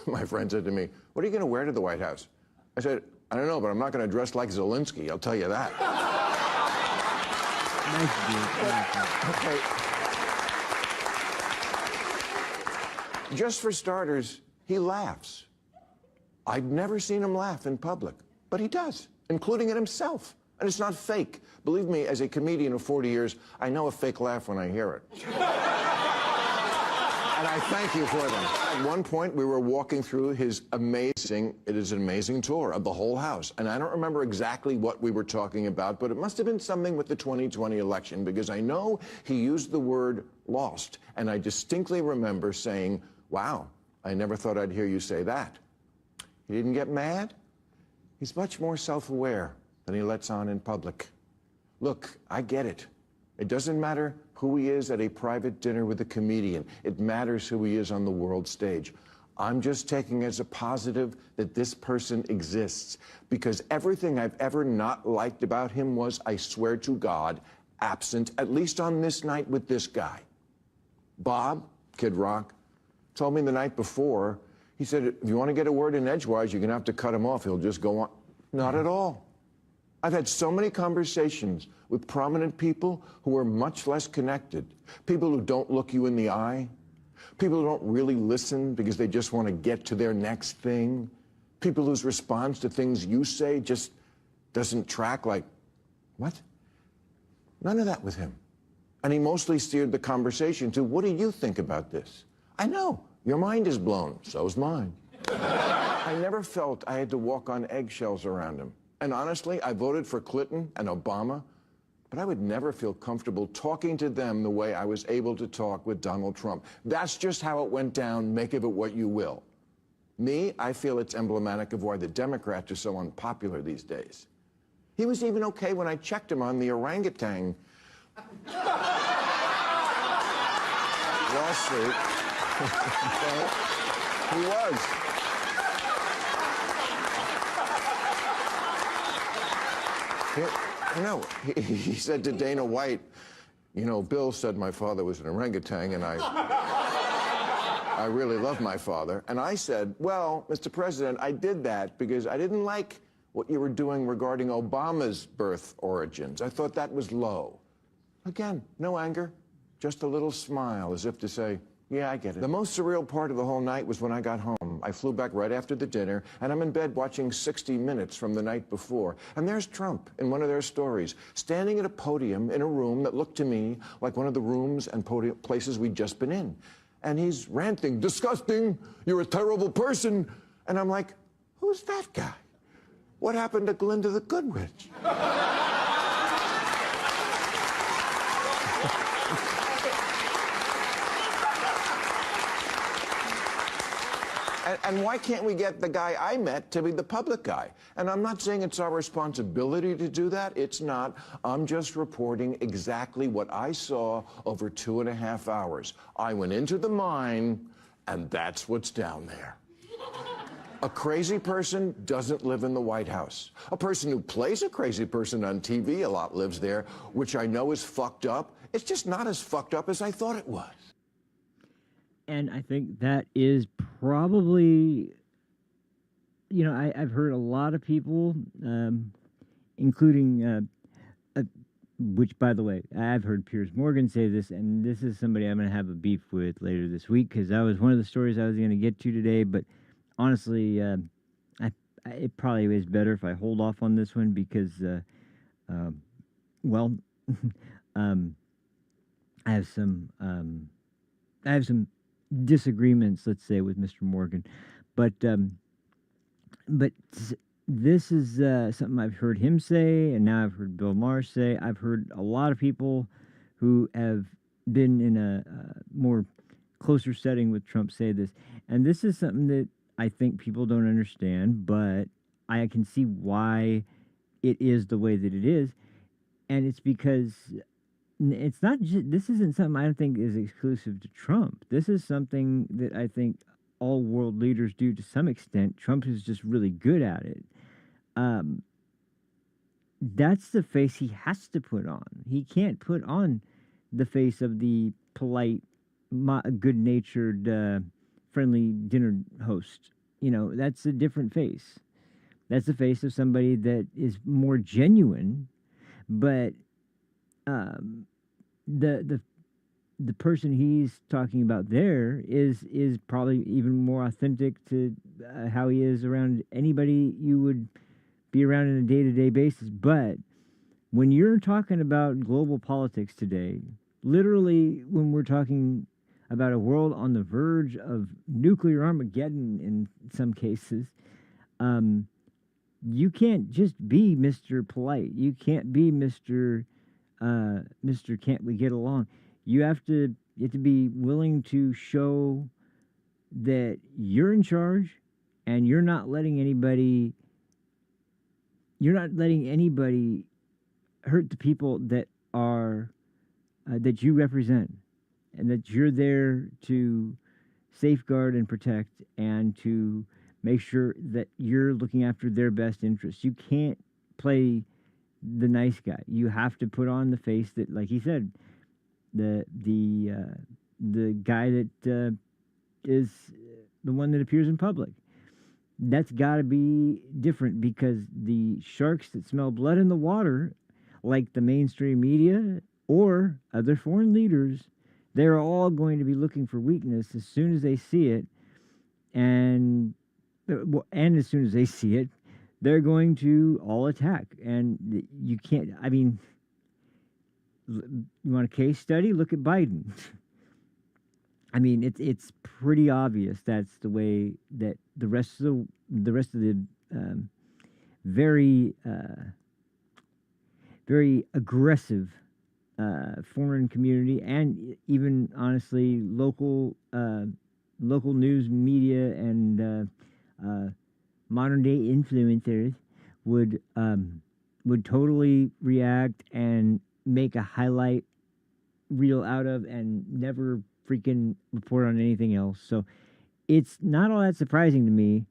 S10: My friend said to me, what are you going to wear to the White House? I said, I don't know, but I'm not going to dress like Zelensky, I'll tell you that. Okay. Just for starters, he laughs. I'd never seen him laugh in public, but he does, including at himself. And it's not fake. Believe me, as a comedian of 40 years, I know a fake laugh when I hear it. And I thank you for them. At one point, we were walking through his amazing tour of the whole house. And I don't remember exactly what we were talking about, but it must have been something with the 2020 election, because I know he used the word lost. And I distinctly remember saying, wow, I never thought I'd hear you say that. He didn't get mad. He's much more self-aware than he lets on in public. Look, I get it. It doesn't matter who he is at a private dinner with a comedian. It matters who he is on the world stage. I'm just taking as a positive that this person exists, because everything I've ever not liked about him was, I swear to God, absent, at least on this night with this guy. Bob, Kid Rock, told me the night before, he said, if you want to get a word in edgewise, you're going to have to cut him off. He'll just go on. Not at all. I've had so many conversations with prominent people who are much less connected, people who don't look you in the eye, people who don't really listen because they just want to get to their next thing, people whose response to things you say just doesn't track, like, what? None of that with him. And he mostly steered the conversation to, what do you think about this? I know, your mind is blown, so's mine. I never felt I had to walk on eggshells around him. And honestly, I voted for Clinton and Obama, but I would never feel comfortable talking to them the way I was able to talk with Donald Trump. That's just how it went down. Make of it what you will. Me, I feel it's emblematic of why the Democrats are so unpopular these days. He was even okay when I checked him on the orangutan lawsuit. He was. You know, he said to Dana White, you know, Bill said my father was an orangutan, and I really love my father. And I said, well, Mr. President, I did that because I didn't like what you were doing regarding Obama's birth origins. I thought that was low. Again, no anger, just a little smile, as if to say, yeah, I get it. The most surreal part of the whole night was when I got home. I flew back right after the dinner, and I'm in bed watching 60 Minutes from the night before. And there's Trump in one of their stories, standing at a podium in a room that looked to me like one of the rooms and places we'd just been in. And he's ranting, disgusting, you're a terrible person. And I'm like, who's that guy? What happened to Glinda the Good Witch? And why can't we get the guy I met to be the public guy? And I'm not saying it's our responsibility to do that. It's not. I'm just reporting exactly what I saw over 2.5 hours. I went into the mine, and that's what's down there. A crazy person doesn't live in the White House. A person who plays a crazy person on TV a lot lives there, which I know is fucked up. It's just not as fucked up as I thought it was.
S4: And I think that is probably, you know, I've heard a lot of people, including, which, by the way, I've heard Piers Morgan say this, and this is somebody I'm going to have a beef with later this week, because that was one of the stories I was going to get to today. But honestly, it probably is better if I hold off on this one, because, well, I have some disagreements, let's say, with Mr. Morgan, but this is something I've heard him say, and now I've heard Bill Maher say. I've heard a lot of people who have been in a more closer setting with Trump say this, and this is something that I think people don't understand, but I can see why it is the way that it is, and it's because it's not just, this isn't something I don't think is exclusive to Trump. This is something that I think all world leaders do to some extent. Trump is just really good at it. That's the face he has to put on. He can't put on the face of the polite, good-natured, friendly dinner host. You know, that's a different face. That's the face of somebody that is more genuine, but the person he's talking about there is probably even more authentic to how he is around anybody you would be around on a day-to-day basis. But when you're talking about global politics today, literally when we're talking about a world on the verge of nuclear Armageddon in some cases, you can't just be Mr. Polite. You can't be Mr. Can't we get along? You have to be willing to show that you're in charge, and you're not letting anybody hurt the people that are that you represent, and that you're there to safeguard and protect, and to make sure that you're looking after their best interests. You can't play the nice guy. You have to put on the face that, like he said, the guy that is the one that appears in public. That's got to be different, because the sharks that smell blood in the water, like the mainstream media or other foreign leaders, they're all going to be looking for weakness as soon as they see it, and as soon as they see it, they're going to all attack. And you can't, I mean, you want a case study? Look at Biden. I mean, it's pretty obvious that's the way that the rest of the very very aggressive foreign community, and even honestly local news media and modern day influencers would totally react and make a highlight reel out of, and never freaking report on anything else. So it's not all that surprising to me.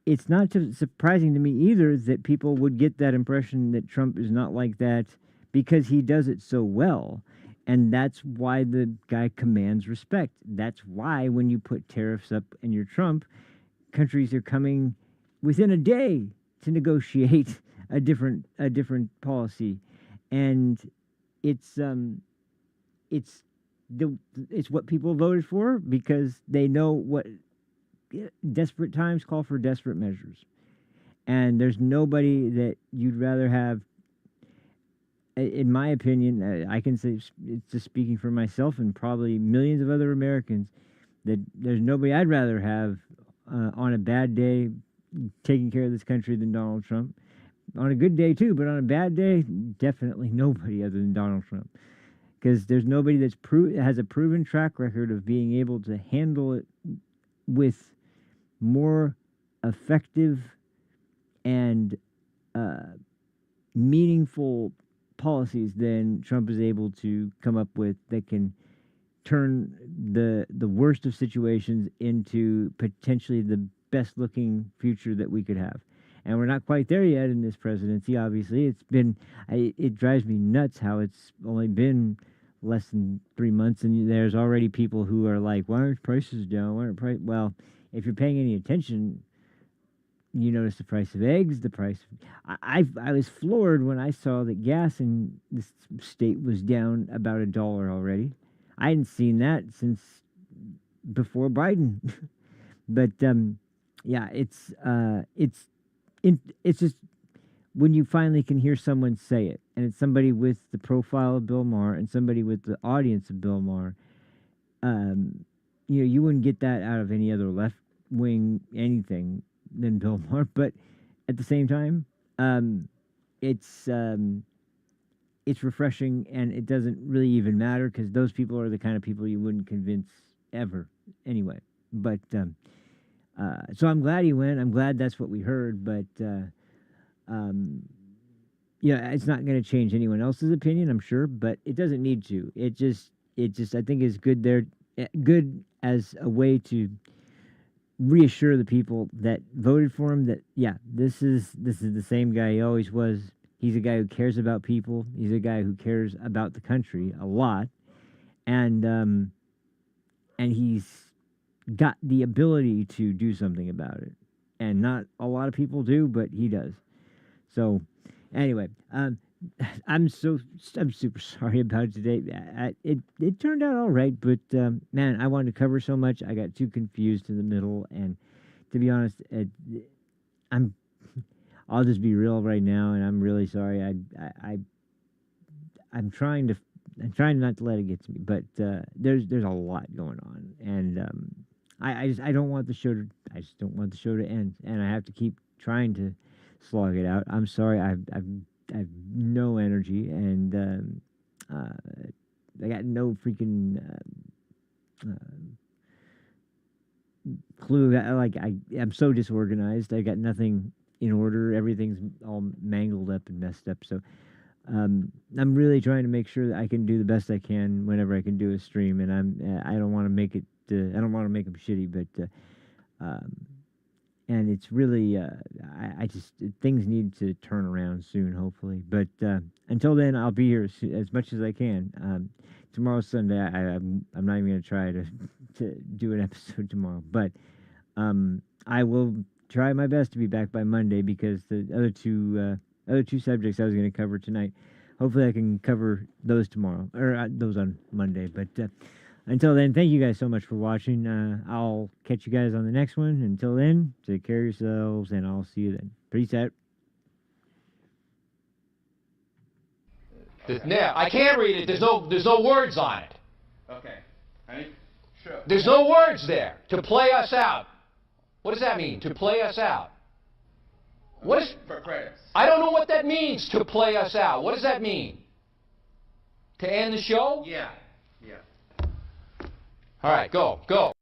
S4: It's not surprising to me either that people would get that impression that Trump is not like that, because he does it so well. And that's why the guy commands respect. That's why when you put tariffs up and you're Trump, countries are coming within a day to negotiate a different policy. And it's what people voted for, because they know what desperate times call for desperate measures. And there's nobody that you'd rather have, in my opinion, I can say, it's just speaking for myself and probably millions of other Americans, that there's nobody I'd rather have on a bad day taking care of this country than Donald Trump. On a good day too, but on a bad day, definitely nobody other than Donald Trump. Because there's nobody that's has a proven track record of being able to handle it with more effective and meaningful policies than Trump is able to come up with, that can turn the worst of situations into potentially the best looking future that we could have. And we're not quite there yet in this presidency, obviously. It drives me nuts how it's only been less than 3 months, and there's already people who are like, why aren't prices down? Well, if you're paying any attention, you notice the price of eggs, the price of, I was floored when I saw that gas in this state was down about $1 already. I hadn't seen that since before Biden. But yeah, it's just when you finally can hear someone say it, and it's somebody with the profile of Bill Maher and somebody with the audience of Bill Maher, you wouldn't get that out of any other left wing anything than Bill Maher. But at the same time, it's refreshing, and it doesn't really even matter, because those people are the kind of people you wouldn't convince ever anyway. But So I'm glad he went. I'm glad that's what we heard. But yeah, it's not going to change anyone else's opinion, I'm sure. But it doesn't need to. It just I think is good there, good as a way to reassure the people that voted for him that yeah, this is the same guy he always was. He's a guy who cares about people. He's a guy who cares about the country a lot, and he's got the ability to do something about it. And not a lot of people do, but he does. So, anyway, I'm super sorry about today. It turned out all right, but man, I wanted to cover so much, I got too confused in the middle. And to be honest, I'll just be real right now, and I'm really sorry. I'm trying not to let it get to me, but there's a lot going on, and I don't want the show to end, and I have to keep trying to slog it out. I'm sorry, I have no energy, and I got no freaking clue. I'm so disorganized. I got nothing in order. Everything's all mangled up and messed up. So I'm really trying to make sure that I can do the best I can whenever I can do a stream, and I don't want to make it. I don't want to make them shitty, but and it's really I just things need to turn around soon, hopefully. But until then, I'll be here as much as I can. Tomorrow's Sunday. I'm not even going to try to do an episode tomorrow, but I will try my best to be back by Monday, because the other two subjects I was going to cover tonight, hopefully I can cover those tomorrow, or those on Monday. But until then, thank you guys so much for watching. I'll catch you guys on the next one. Until then, take care of yourselves, and I'll see you then. Peace out.
S11: Yeah, I can't read it. There's no words on it.
S12: Okay. Sure.
S11: There's no words there. To play us out. What does that mean? To play us out. What is?
S12: For credits.
S11: I don't know what that means. To play us out. What does that mean? To end the show?
S12: Yeah.
S11: All right, go.